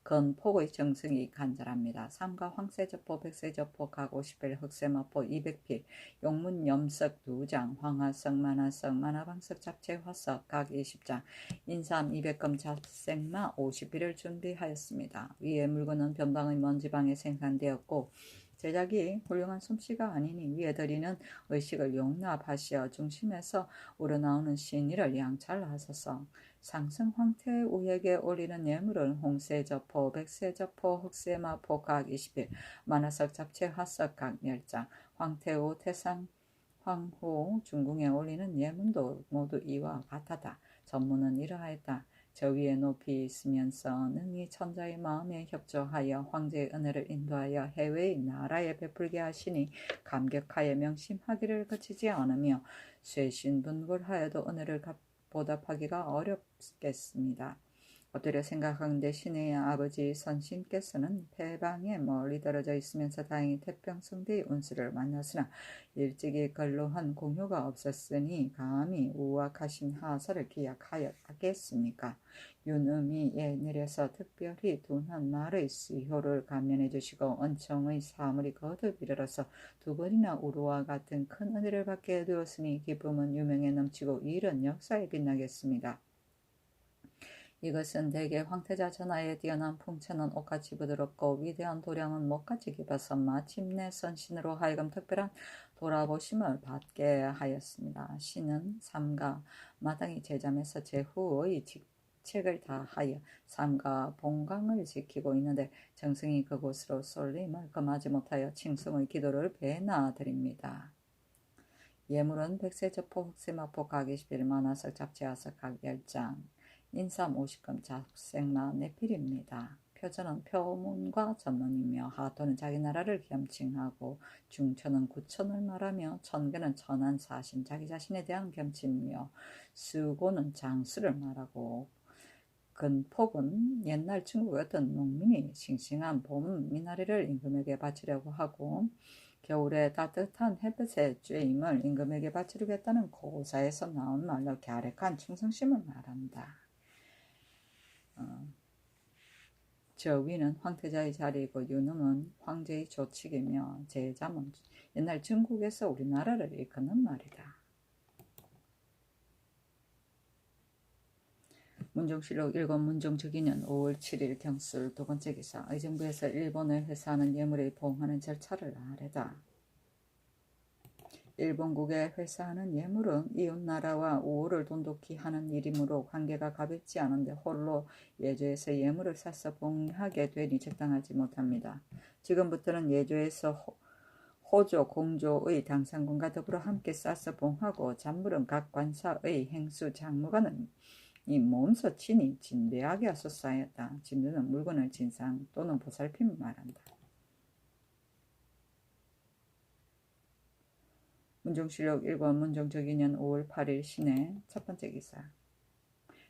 건폭의 정성이 간절합니다. 삼가 황새저포, 백새저포, 각 50필, 흑새마포 200필, 용문염석 2장, 황화석, 만화석, 만화방석, 잡채화석 각 20장, 인삼 200금, 잡생마 50필을 준비하였습니다. 위의 물건은 변방의 먼 지방에 생산되었고 제작이 훌륭한 솜씨가 아니니 위에 드리는 의식을 용납하시어 중심에서 우러나오는 신의를 양찰하소서. 상승 황태 우에게 올리는 예물은 홍새저포, 백새저포, 흑새마포 각 20일, 만화석 잡채 화석 각 10장, 황태우 태상 황후 중궁에 올리는 예물도 모두 이와 같았다. 전문은 이러하였다. 저 위에 높이 있으면서 능히 천자의 마음에 협조하여 황제의 은혜를 인도하여 해외의 나라에 베풀게 하시니 감격하여 명심하기를 그치지 않으며 쇄신분굴하여도 은혜를 보답하기가 어렵겠습니다. 엎드려 생각하건대 신의 아버지 선신께서는 패방에 멀리 떨어져 있으면서 다행히 태평성대의 운수를 만났으나 일찍이 근로한 공효가 없었으니 감히 우악하신 하사를 기약하였겠습니까? 윤음이에 내려서 특별히 둔한 말의 수효를 감면해 주시고 은총의 사물이 거듭 이르러서 2번이나 우루와 같은 큰 은혜를 받게 되었으니 기쁨은 유명에 넘치고 이런 역사에 빛나겠습니다. 이것은 대개 황태자 전하에 뛰어난 풍채는 옷같이 부드럽고 위대한 도량은 목같이 깊어서 마침내 선신으로 하여금 특별한 돌아보심을 받게 하였습니다. 신은 삼가 마땅히 제잠에서 제후의 직책을 다하여 삼가 본강을 지키고 있는데 정승이 그곳으로 쏠림을 금하지 못하여 칭송의 기도를 배나 드립니다. 예물은 백새저포, 흑새마포 각 21, 만화석, 잡채화석 각 10장, 인삼 50금, 잡생마 4필입니다. 표전은 표문과 전문이며 하토는 자기 나라를 겸칭하고 중천은 구천을 말하며 천계는 천한 사신 자기 자신에 대한 겸칭이며 수고는 장수를 말하고 근폭은 옛날 중국의 어떤 농민이 싱싱한 봄 미나리를 임금에게 바치려고 하고 겨울에 따뜻한 햇볕에 쬐임을 임금에게 바치려겠다는 고사에서 나온 말로 갸륵한 충성심을 말한다. 저 위는 황태자의 자리이고 윤음은 황제의 조칙이며 제잠은 옛날 중국에서 우리나라를 일컫는 말이다. 문정실록 1권 문정저기년 5월 7일 경술 2번째 기사 의정부에서 일본에 회사하는 예물에 보응하는 절차를 아래다. 일본국에 회사하는 예물은 이웃나라와 우호를 돈독히 하는 일이므로 관계가 가볍지 않은데 홀로 예조에서 예물을 사서 봉하게 되니 적당하지 못합니다. 지금부터는 예조에서 호조, 공조의 당상군과 더불어 함께 싸서 봉하고 잔물은 각 관사의 행수 장무관은 이 몸소 친히 진대하게 하소서하였다. 진대는 물건을 진상 또는 보살핌을 말한다. 문종실록 1권 문종적인년 5월 8일 신해 첫 번째 기사.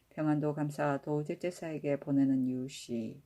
평안도 감사 도제제사에게 보내는 유시.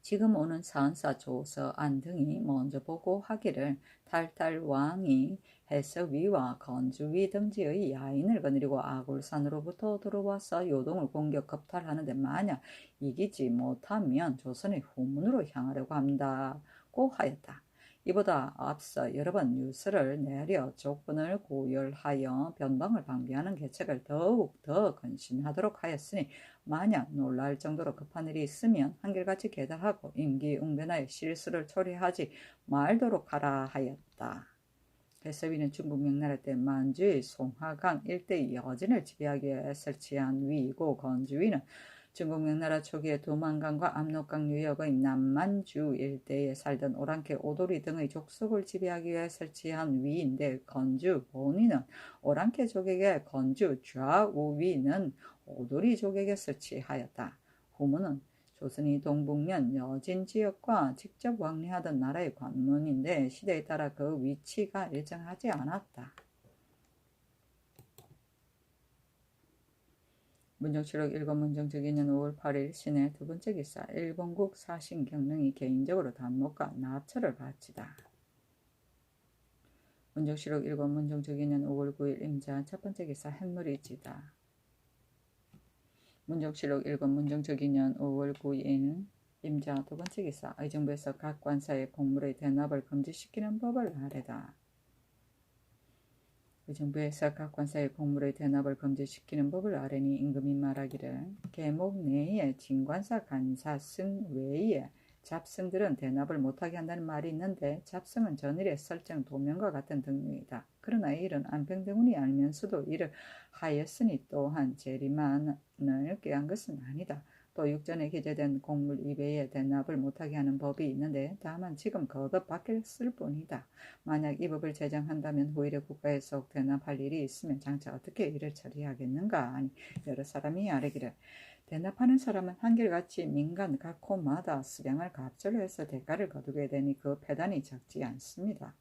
지금 오는 사은사 조서 안 등이 먼저 보고 하기를 탈탈 왕이 해서위와 건주위 등지의 야인을 거느리고 아굴산으로부터 들어와서 요동을 공격 겁탈하는데 만약 이기지 못하면 조선의 후문으로 향하려고 한다고 하였다. 이보다 앞서 여러 번 유서를 내려 조건을 고열하여 변방을 방비하는 계책을 더욱 더 건신하도록 하였으니 만약 놀랄 정도로 급한 일이 있으면 한결같이 계달하고 임기응변하여 실수를 초래하지 말도록 하라 하였다. 해서위는 중국 명나라 때 만주의 송화강 일대의 여진을 지배하기 위해 설치한 위이고 건주위는 중국 명나라 초기에 도만강과 압록강 유역의 남만주 일대에 살던 오랑캐 오도리 등의 족속을 지배하기 위해 설치한 위인데 건주 본위는 오랑캐 족에게 건주 좌우위는 오도리 족에게 설치하였다. 후문은 조선이 동북면 여진 지역과 직접 왕래하던 나라의 관문인데 시대에 따라 그 위치가 일정하지 않았다. 문종실록 1권 문종적인년 5월 8일 신해 두 번째 기사. 일본국 사신경릉이 개인적으로 단목과 납처를 바치다. 문종실록 1권 문종적인년 5월 9일 임자 첫 번째 기사. 햇물이 지다. 문종실록 1권 문종적인년 5월 9일 임자 두 번째 기사. 의정부에서 각 관사의 공물의 대납을 금지시키는 법을 아래다. 의정부에서 각 관사의 공물의 대납을 금지시키는 법을 아래니 임금이 말하기를 계목 내에 진관사 간사승 외에 잡승들은 대납을 못하게 한다는 말이 있는데 잡승은 전일의 설정 도면과 같은 등등이다. 그러나 이 일은 안평대군이 알면서도 이를 하였으니 또한 재리만을 꾀한 것은 아니다. 또 육전에 기재된 공물 이외에 대납을 못하게 하는 법이 있는데 다만 지금 거듭 바뀌었을 뿐이다. 만약 이 법을 제정한다면 후일에 국가에 속 대납할 일이 있으면 장차 어떻게 이를 처리하겠는가 하니 여러 사람이 아뢰기를 대납하는 사람은 한결같이 민간 각 호마다 수량을 갑절로 해서 대가를 거두게 되니 그 폐단이 적지 않습니다.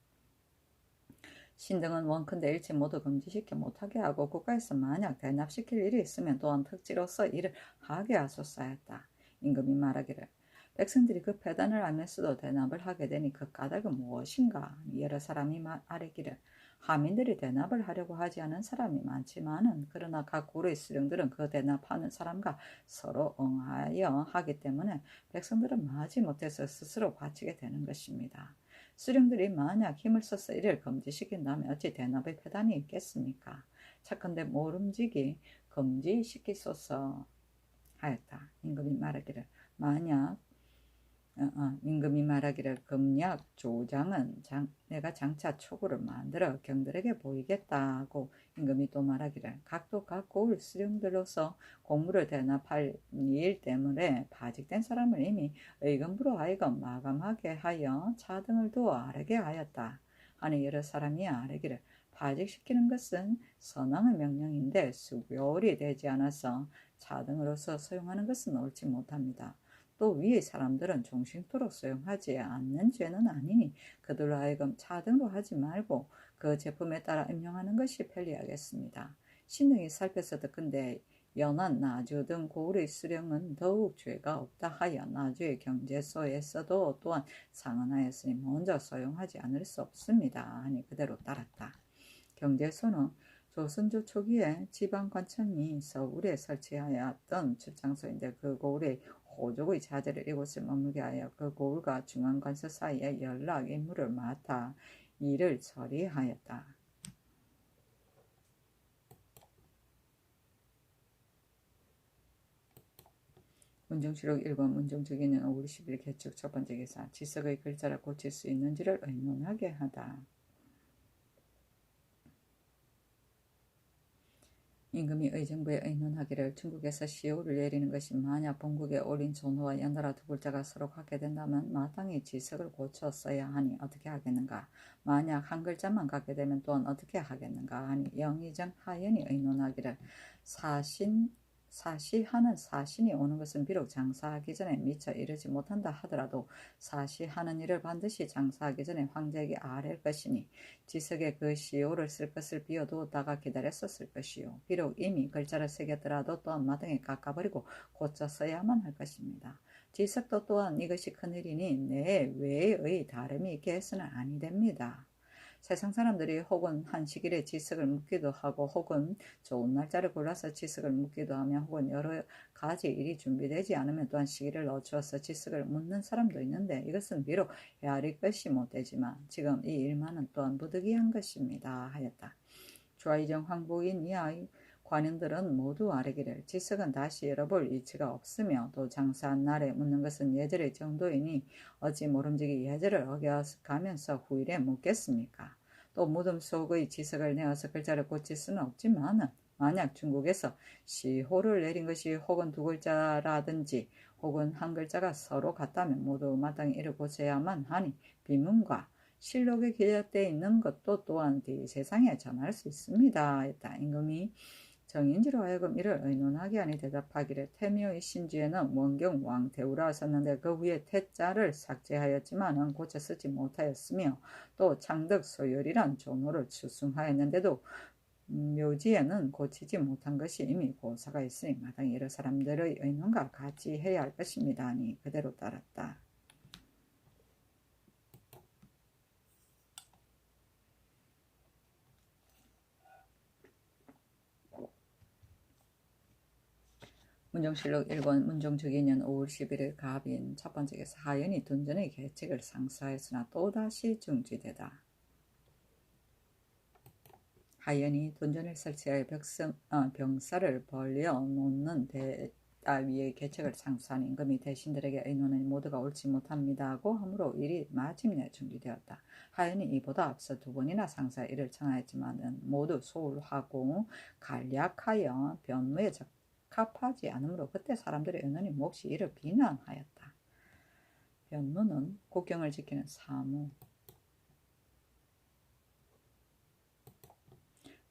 신등은 원컨대 일체 모두 금지시켜 못하게 하고 국가에서 만약 대납시킬 일이 있으면 또한 특지로서 이를 하게 하소서하였다. 임금이 말하기를 백성들이 그 폐단을 알면서도 대납을 하게 되니 그 까닭은 무엇인가? 여러 사람이 아뢰기를 하민들이 대납을 하려고 하지 않은 사람이 많지만은 그러나 각 고르의 수령들은 그 대납하는 사람과 서로 응하여 하기 때문에 백성들은 마지못해서 스스로 바치게 되는 것입니다. 수령들이 만약 힘을 써서 이를 금지시킨다면 어찌 대납의 폐단이 있겠습니까? 착한데 모름지기 금지시키소서 하였다. 임금이 말하기를 금약 조장은 내가 장차 초구를 만들어 경들에게 보이겠다 하고 임금이 또 말하기를 각도 각 고을 수령들로서 공물을 대납할 일 때문에 파직된 사람을 이미 의금부로 하여금 마감하게 하여 차등을 두어 아뢰게 하였다. 하니 여러 사람이 아뢰기를 파직시키는 것은 선왕의 명령인데 수교월이 되지 않아서 차등으로서 사용하는 것은 옳지 못합니다. 또 위의 사람들은 종신토록 사용하지 않는 죄는 아니니 그들로 하여금 차등으로 하지 말고 그 제품에 따라 임용하는 것이 편리하겠습니다. 신등이 살펴서 듣건대 연안, 나주 등 고을의 수령은 더욱 죄가 없다 하여 나주의 경제소에서도 또한 상언하였으니 먼저 사용하지 않을 수 없습니다. 하니 그대로 따랐다. 경제소는 조선조 초기에 지방관청이 서울에 설치하였던 출장소인데 그 고을의 호족의 자제를 이곳에 머물게 하여 그 고을과 중앙관서 사이에 연락 임무를 맡아 일을 처리하였다. 문종실록 1권 문종적인년 5월 10일 개축 첫 번째 기사. 지석의 글자를 고칠 수 있는지를 의논하게 하다. 임금이 의정부에 의논하기를 중국에서 시호를 내리는 것이 만약 본국에 올린 존호와 연달아 두 글자가 서로 같게 된다면 마땅히 지석을 고쳐 써야 하니 어떻게 하겠는가. 만약 한 글자만 같게 되면 또한 어떻게 하겠는가 하니 영의정 하연이 의논하기를 사시하는 사신이 오는 것은 비록 장사하기 전에 미처 이르지 못한다 하더라도 사시하는 일을 반드시 장사하기 전에 황제에게 아랠 것이니 지석에 그 시효를 쓸 것을 비워두었다가 기다렸었을 것이요. 비록 이미 글자를 새겼더라도 또한 마땅히 깎아버리고 고쳐 써야만 할 것입니다. 지석도 또한 이것이 큰일이니 내 외의 다름이 있게 해서는 아니 됩니다. 세상 사람들이 혹은 한 시길에 지석을 묻기도 하고 혹은 좋은 날짜를 골라서 지석을 묻기도 하며 혹은 여러 가지 일이 준비되지 않으면 또한 시기를 늦추어서 지석을 묻는 사람도 있는데 이것은 비록 헤아릴 것이 못되지만 지금 이 일만은 또한 부득이한 것입니다 하였다. 좌의정 황보인 이하의 관원들은 모두 아뢰기를 지석은 다시 열어볼 이치가 없으며 또 장사한 날에 묻는 것은 예절의 정도이니 어찌 모름지기 예절을 어겨가면서 후일에 묻겠습니까? 또 무덤 속의 지석을 내어서 글자를 고칠 수는 없지만 만약 중국에서 시호를 내린 것이 혹은 두 글자라든지 혹은 한 글자가 서로 같다면 모두 마땅히 이를 고쳐야만 하니 비문과 실록에 기록되어 있는 것도 또한 세상에 전할 수 있습니다. 했다. 임금이 정인지로 하여금 이를 의논하게 하니 대답하기를 태묘의 신주에는 원경 왕대우라 썼는데 그 위에 태자를 삭제하였지만은 고쳐 쓰지 못하였으며 또 창덕 소열이란 존호를 추승하였는데도 묘지에는 고치지 못한 것이 이미 고사가 있으니 마땅히 여러 사람들의 의논과 같이 해야 할 것입니다. 하니 그대로 따랐다. 문정실록 1권 문종적이년 5월 11일 갑인 첫 번째에서 하연이 둔전의 계책을 상사했으나 또다시 중지되다. 하연이 둔전을 설치하여 병사를 벌려 놓는 따위의 계책을 상수한 임금이 대신들에게 의논은 모두가 옳지 못합니다 하고 함으로 일이 마침내 중지되었다. 하연이 이보다 앞서 두 번이나 상사의 일을 청하였지만 모두 소홀하고 간략하여 변무에 적합하지 않으므로 그때 사람들의 의논이 몹시 이를 비난하였다. 변무는 국경을 지키는 사무.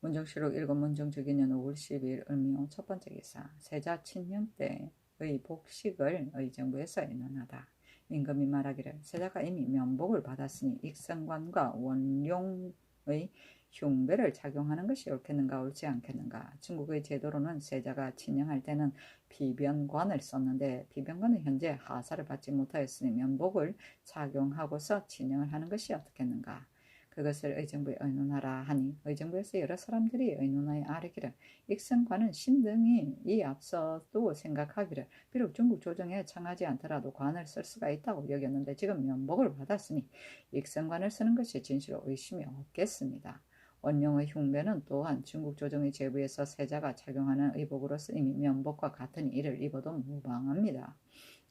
문정실록 1권 문정적이년 5월 12일 을묘 첫 번째 기사 세자 친형 때의 복식을 의정부에서 의논하다. 임금이 말하기를 세자가 이미 면복을 받았으니 익성관과 원룡의 흉배를 착용하는 것이 옳겠는가 옳지 않겠는가. 중국의 제도로는 세자가 친형할 때는 비변관을 썼는데 비변관은 현재 하사를 받지 못하였으니 면복을 착용하고서 친형을 하는 것이 어떻겠는가. 그것을 의정부에 의논하라 하니 의정부에서 여러 사람들이 의논하여 아뢰기를 익성관은 신등이 이 앞서도 생각하기를 비록 중국 조정에 청하지 않더라도 관을 쓸 수가 있다고 여겼는데 지금 면복을 받았으니 익성관을 쓰는 것이 진실로 의심이 없겠습니다. 원룡의 흉배는 또한 중국 조정의 제부에서 세자가 착용하는 의복으로서 이미 면복과 같은 이를 입어도 무방합니다.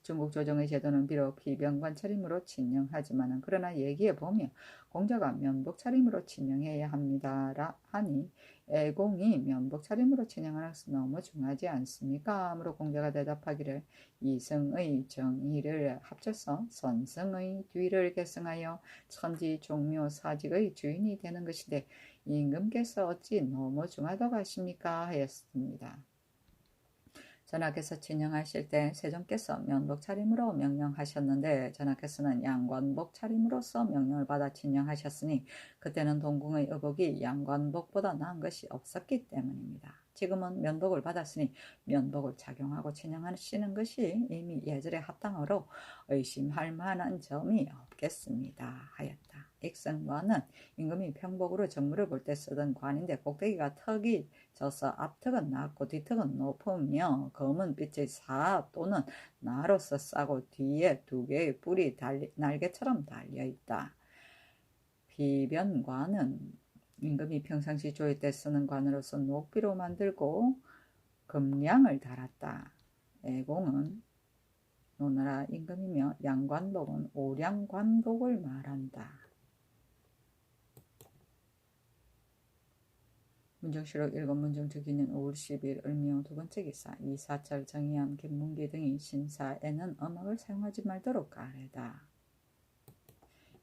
중국 조정의 제도는 비록 비변관 차림으로 친령하지만은 그러나 얘기해 보며 공자가 면복 차림으로 친령해야 합니다라 하니 애공이 면복 차림으로 친령하는 것은 너무 중하지 않습니까? 하므로 공자가 대답하기를 이성의 정의를 합쳐서 선성의 뒤를 계승하여 천지 종묘 사직의 주인이 되는 것인데 임금께서 어찌 너무 중하다고 하십니까? 하였습니다. 전하께서 친형하실 때 세종께서 면복 차림으로 명령하셨는데 전하께서는 양관복 차림으로서 명령을 받아 친형하셨으니 그때는 동궁의 의복이 양관복보다 나은 것이 없었기 때문입니다. 지금은 면복을 받았으니 면복을 착용하고 친형하시는 것이 이미 예절에 합당하로 의심할 만한 점이 없겠습니다. 하였다. 익성관은 임금이 평복으로 정무를 볼 때 쓰던 관인데 꼭대기가 턱이 져서 앞턱은 낮고 뒤턱은 높으며 검은 빛의 사 또는 나로서 싸고 뒤에 두 개의 뿔이 날개처럼 달려있다. 비변관은 임금이 평상시 조의 때 쓰는 관으로서 녹비로 만들고 금량을 달았다. 애공은 노나라 임금이며 양관복은 오량관복을 말한다. 문정실록 1권 문정특위는 5월 10일 을미용 두 번째 기사 이사철 정의연 김문기 등이 신사에는 음악을 사용하지 말도록 아뢰다.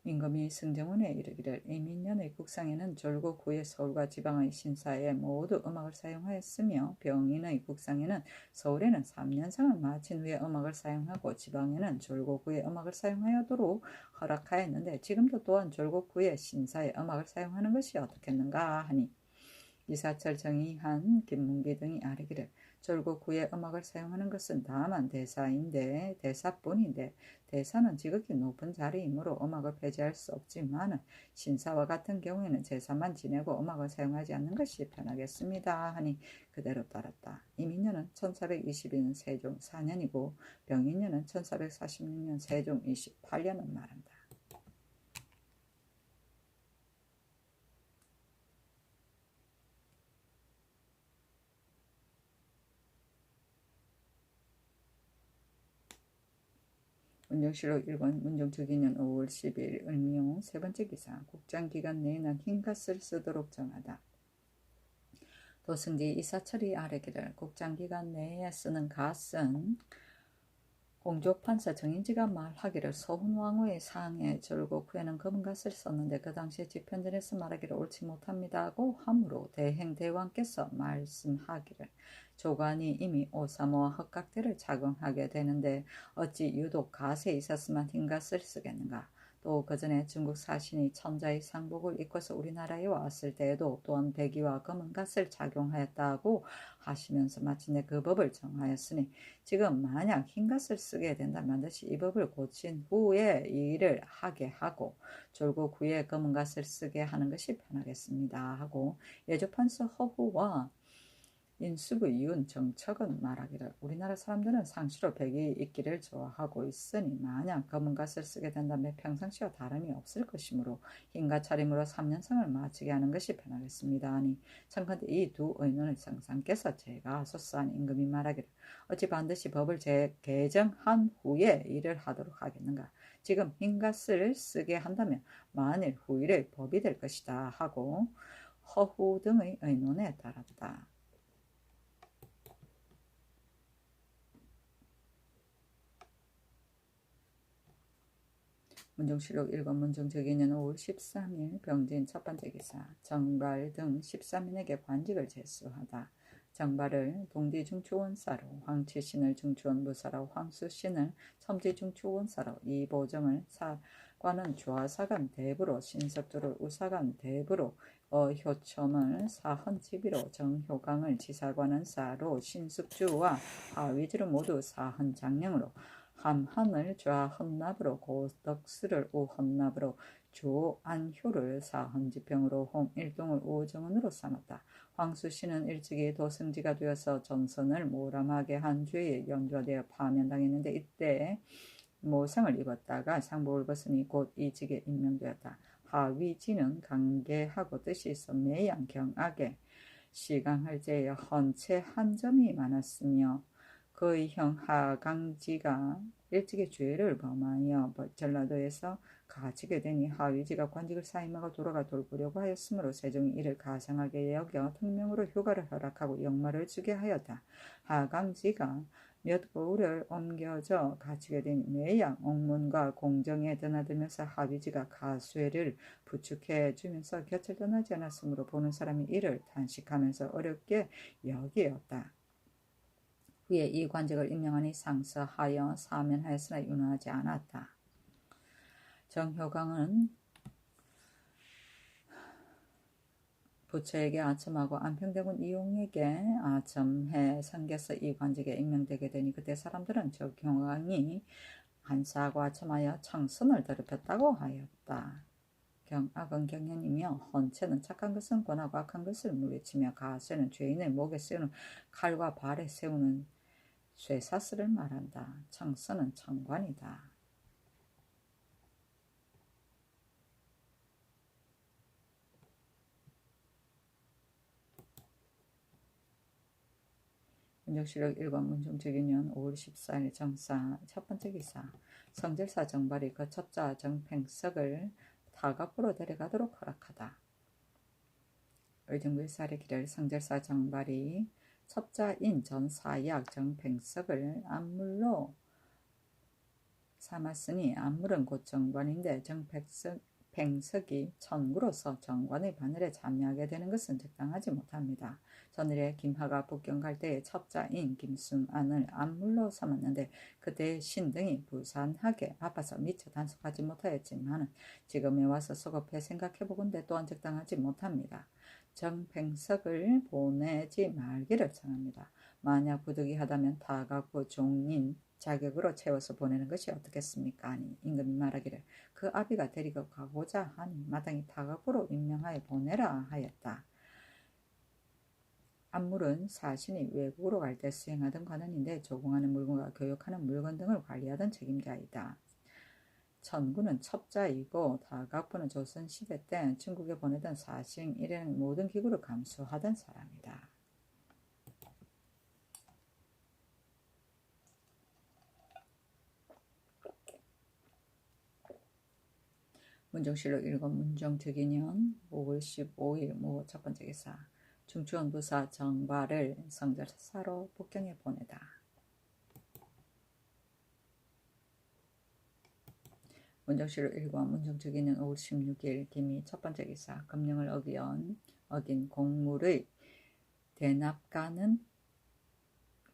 임금이 승정원에 이르기를 이민년의 국상에는 졸국 후에 서울과 지방의 신사에 모두 음악을 사용하였으며 병인의 국상에는 서울에는 3년상을 마친 후에 음악을 사용하고 지방에는 졸국 후에 음악을 사용하도록 허락하였는데 지금도 또한 졸국 후에 신사에 음악을 사용하는 것이 어떻겠는가 하니 이사철 정의한 김문기 등이 아뢰기를 졸국 후에 음악을 사용하는 것은 다만 대사뿐인데 대사는 지극히 높은 자리이므로 음악을 폐지할 수 없지만 신사와 같은 경우에는 제사만 지내고 음악을 사용하지 않는 것이 편하겠습니다 하니 그대로 따랐다. 이민년은 1422년 세종 4년이고 병인년은 1446년 세종 28년을 말한다. 문정실록 1권 문정특위는 5월 10일 을미용 세 번째 기사 국장기간 내에는 흰갓을 쓰도록 정하다. 도승지 이사철이 아뢰기를 국장기간 내에 쓰는 갓은 공조판사 정인지가 말하기를 소훈왕후의 상에 졸국 후에는 검은 갓을 썼는데 그 당시에 집현전에서 말하기를 옳지 못합니다고 하므로 대행대왕께서 말씀하기를 조관이 이미 오사모와 헛각대를 착용하게 되는데 어찌 유독 갓에 있었으면 흰 갓을 쓰겠는가. 또 그전에 중국 사신이 천자의 상복을 입고서 우리나라에 왔을 때에도 또한 백의와 검은 갓을 착용하였다고 하시면서 마침내 그 법을 정하였으니 지금 만약 흰갓을 쓰게 된다면 반드시 이 법을 고친 후에 일을 하게 하고 졸국 후에 검은갓을 쓰게 하는 것이 편하겠습니다 하고 예조판서 허후와 인수부 윤 정척은 말하기를 우리나라 사람들은 상시로 백이 있기를 좋아하고 있으니 만약 검은갓을 쓰게 된다면 평상시와 다름이 없을 것이므로 흰갓 차림으로 3년상을 마치게 하는 것이 편하겠습니다 하니 청컨대 이 두 의논의 정상께서 제가 하소서한 임금이 말하기를 어찌 반드시 법을 개정한 후에 일을 하도록 하겠는가. 지금 흰갓을 쓰게 한다면 만일 후일의 법이 될 것이다 하고 허후 등의 의논에 따랐다. 문정실록 1권 문정특위는 5월 13일 병진 첫 번째 기사 정발 등 13인에게 관직을 제수하다. 정발을 동디중추원사로, 황치신을 중추원무사로, 황수신을 첨지중추원사로, 이보정을 사관은 주하사관 대부로, 신석조를 우사관 대부로, 어효첨을 사헌지비로, 정효강을 지사관은 사로, 신숙주와 하위주를 모두 사헌장령으로, 함한을 좌헌납으로 고덕수를 우헌납으로 조안효를 사헌지평으로 홍일동을 우정원으로 삼았다. 황수씨는 일찍이 도승지가 되어서 전선을 모람하게 한 죄에 연좌되어 파면당했는데 이때 모상을 입었다가 상복을 벗으니 곧 이직에 임명되었다. 하위지는 강계하고 뜻이 있어 매양 경악에 시강할 제에 헌채 한 점이 많았으며 그의 형 하강지가 일찍이 죄를 범하여 전라도에서 가지게 되니 하위지가 관직을 사임하고 돌아가 돌보려고 하였으므로 세종이 이를 가상하게 여겨 특명으로 휴가를 허락하고 역마를 주게 하였다. 하강지가 몇 거울을 옮겨져 가지게 되니 매양 옥문과 공정에 드나들면서 하위지가 가쇠를 부축해 주면서 곁을 떠나지 않았으므로 보는 사람이 이를 탄식하면서 어렵게 여기었다. 후에 이 관직을 임명하니 상서하여 사면하였으나 윤호하지 않았다. 정효강은 부처에게 아첨하고 안평대군 이용에게 아첨해 상계서 이 관직에 임명되게 되니 그때 사람들은 정효강이 한사하고 아첨하여 청선을 더럽혔다고 하였다. 경악은 경연이며 헌채는 착한 것은 권하고 악한 것을 물리치며 가쇠는 죄인의 목에 세우는 칼과 발에 세우는 쇠사슬을 말한다. 청선은 청관이다. 문정실록 1권 문정특위는 5월 14일 정사 첫 번째 기사 성절사 정발이 거첩자 정팽석을 타갑으로 데려가도록 허락하다. 의정부의 사례기를 성절사 정발이 첩자인 전사약 정팽석을 안물로 삼았으니 안물은 곧 정관인데 정팽석이 천구로서 정관의 바늘에 참여하게 되는 것은 적당하지 못합니다. 전일에 김하가 북경 갈 때에 첩자인 김순안을 안물로 삼았는데 그때의 신등이 부산하게 바빠서 미처 단속하지 못하였지만 지금에 와서 소급해 생각해보건대 또한 적당하지 못합니다. 정팽석을 보내지 말기를 청합니다. 만약 부득이하다면 타각부 종인 자격으로 채워서 보내는 것이 어떻겠습니까? 아니 임금이 말하기를 그 아비가 데리고 가고자 하니 마땅히 타각부로 임명하여 보내라 하였다. 안물은 사신이 외국으로 갈 때 수행하던 관원인데 조공하는 물건과 교육하는 물건 등을 관리하던 책임자이다. 천구는 첩자이고 타각부는 조선시대 때 중국에 보내던 사신 일행 모든 기구를 감수하던 사람이다. 문정실록 1권 문정특위년 5월 15일 모 첫번째 기사 중추원부사 정발을 성절사로 북경에 보내다. 문정실록 1권 문정특위년 5월 16일 김이 첫번째 기사 금령을 어긴 공물의 대납가는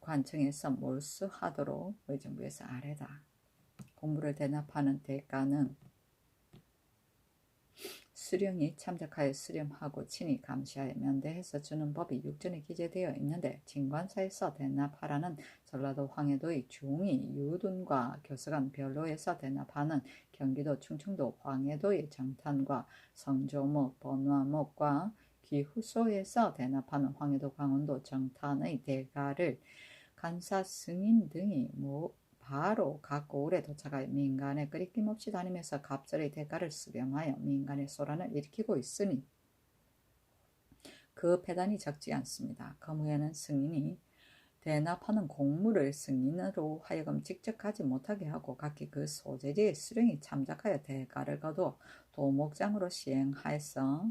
관청에서 몰수하도록 의정부에서 아래다. 공물을 대납하는 대가는 수령이 참작하여 수렴하고 친히 감시하여 면대해서 주는 법이 육전에 기재되어 있는데 진관사에서 대납하라는 전라도 황해도의 중이 유둔과 교서관 별로에서 대납하는 경기도 충청도 황해도의 정탄과 성조목 번화목과 귀후소에서 대납하는 황해도 강원도 정탄의 대가를 간사 승인 등이 바로 갖고 오래 도착하여 민간에 끄리낌 없이 다니면서 갑절의 대가를 수렴하여 민간의 소란을 일으키고 있으니 그 패단이 적지 않습니다. 그무에는 승인이 대납하는 공물을 승인으로 하여금 직접 가지 못하게 하고 각기 그 소재지의 수령이 참작하여 대가를 거두어 도목장으로 시행하여서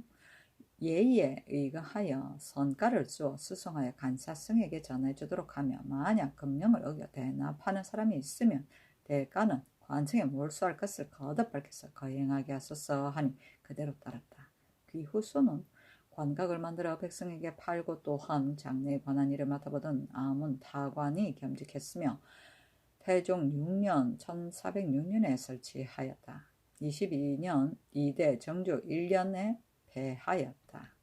예의에 의거하여 선가를 주어 수송하여 간사성에게 전해주도록 하며 만약 금령을 어겨 대납하는 사람이 있으면 대가는 관청에 몰수할 것을 거듭 밝혀서 거행하게 하소서 하니 그대로 따랐다. 귀후소는 관각을 만들어 백성에게 팔고 또한 장래에 관한 일을 맡아보던 아문 타관이 겸직했으며 태종 6년 1406년에 설치하였다. 22년 2대 정조 1년에 폐하였다.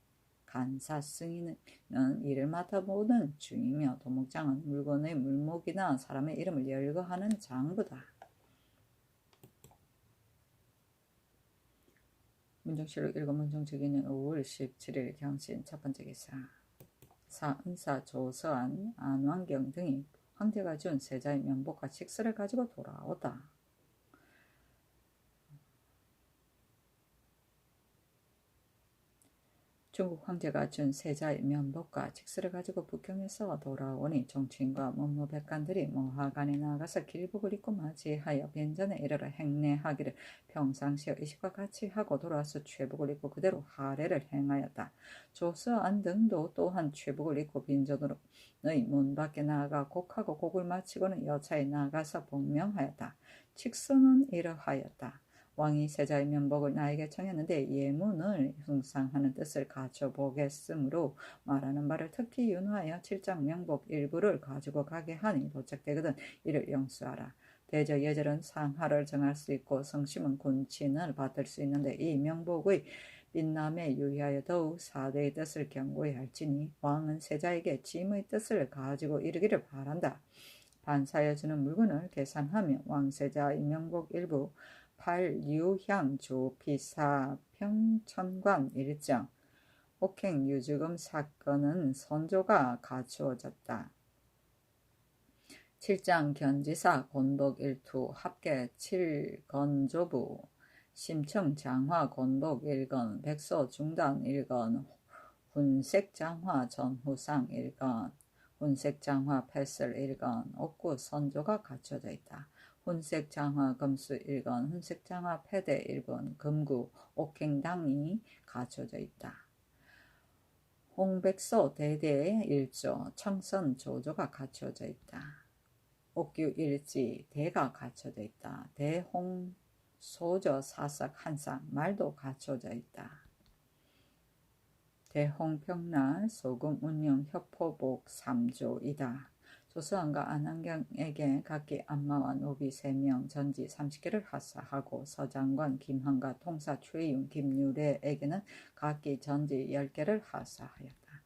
간사 승인은 일을 맡아보는 중이며 도목장은 물건의 물목이나 사람의 이름을 열거하는 장부다. 문정실록 1권 문정특위년 5월 17일 경신 첫번째 기사 은사 조서안 안왕경 등이 황제가 준 세자의 명복과 칙서를 가지고 돌아오다. 중국 황제가 준 세자의 면복과 칙서를 가지고 북경에서 돌아오니 종친과 문무백관들이 모하관에 나가서 길복을 입고 맞이하여 변전에 이르러 행례하기를 평상시의 의식과 같이 하고 돌아와서 최복을 입고 그대로 하례를 행하였다. 조서안 등도 또한 최복을 입고 빈전의 문 밖에 나아가 곡하고 곡을 마치고는 여차에 나가서 복명하였다. 칙서는 이러하였다. 왕이 세자의 면복을 나에게 청했는데 예문을 흉상하는 뜻을 갖춰보겠으므로 말하는 바를 특히 윤하여 7장 명복 일부를 가지고 가게 하니 도착되거든 이를 영수하라. 대저 예절은 상하를 정할 수 있고 성심은 군친을 받을 수 있는데 이 명복의 빛남에 유의하여 더욱 사대의 뜻을 경고히 할지니 왕은 세자에게 짐의 뜻을 가지고 이르기를 바란다. 반사여 주는 물건을 계산하며 왕세자의 명복 일부 8유향 조피사 평천관 일정 옥행 유주금 사건은 선조가 갖추어졌다. 7장 견지사 곤독 일투 합계 7건조부 심청 장화 곤독 1건 백소 중단 1건 훈색 장화 전후상 1건 훈색 장화 패슬 1건 옥구 선조가 갖춰져 있다. 훈색 장화 금수 1건 훈색 장화 패대 1건 금구 옥행당이 갖춰져 있다. 홍백소 대대의 일조, 청선 조조가 갖춰져 있다. 옥규 일지, 대가 갖춰져 있다. 대홍 소저 사삭 한상, 말도 갖춰져 있다. 대홍평란 소금 운영 협포복 3조이다. 조수왕과 안한경에게 각기 안마와 노비 3명, 전지 30개를 하사하고 서장관 김한과 통사 최윤, 김유래에게는 각기 전지 10개를 하사하였다.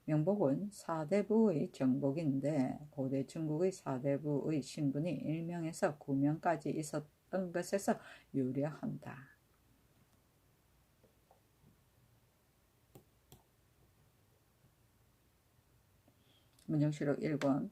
명복은 사대부의 정복인데 고대 중국의 사대부의 신분이 1명에서 9명까지 있었던 것에서 유래한다. 문정실록 1권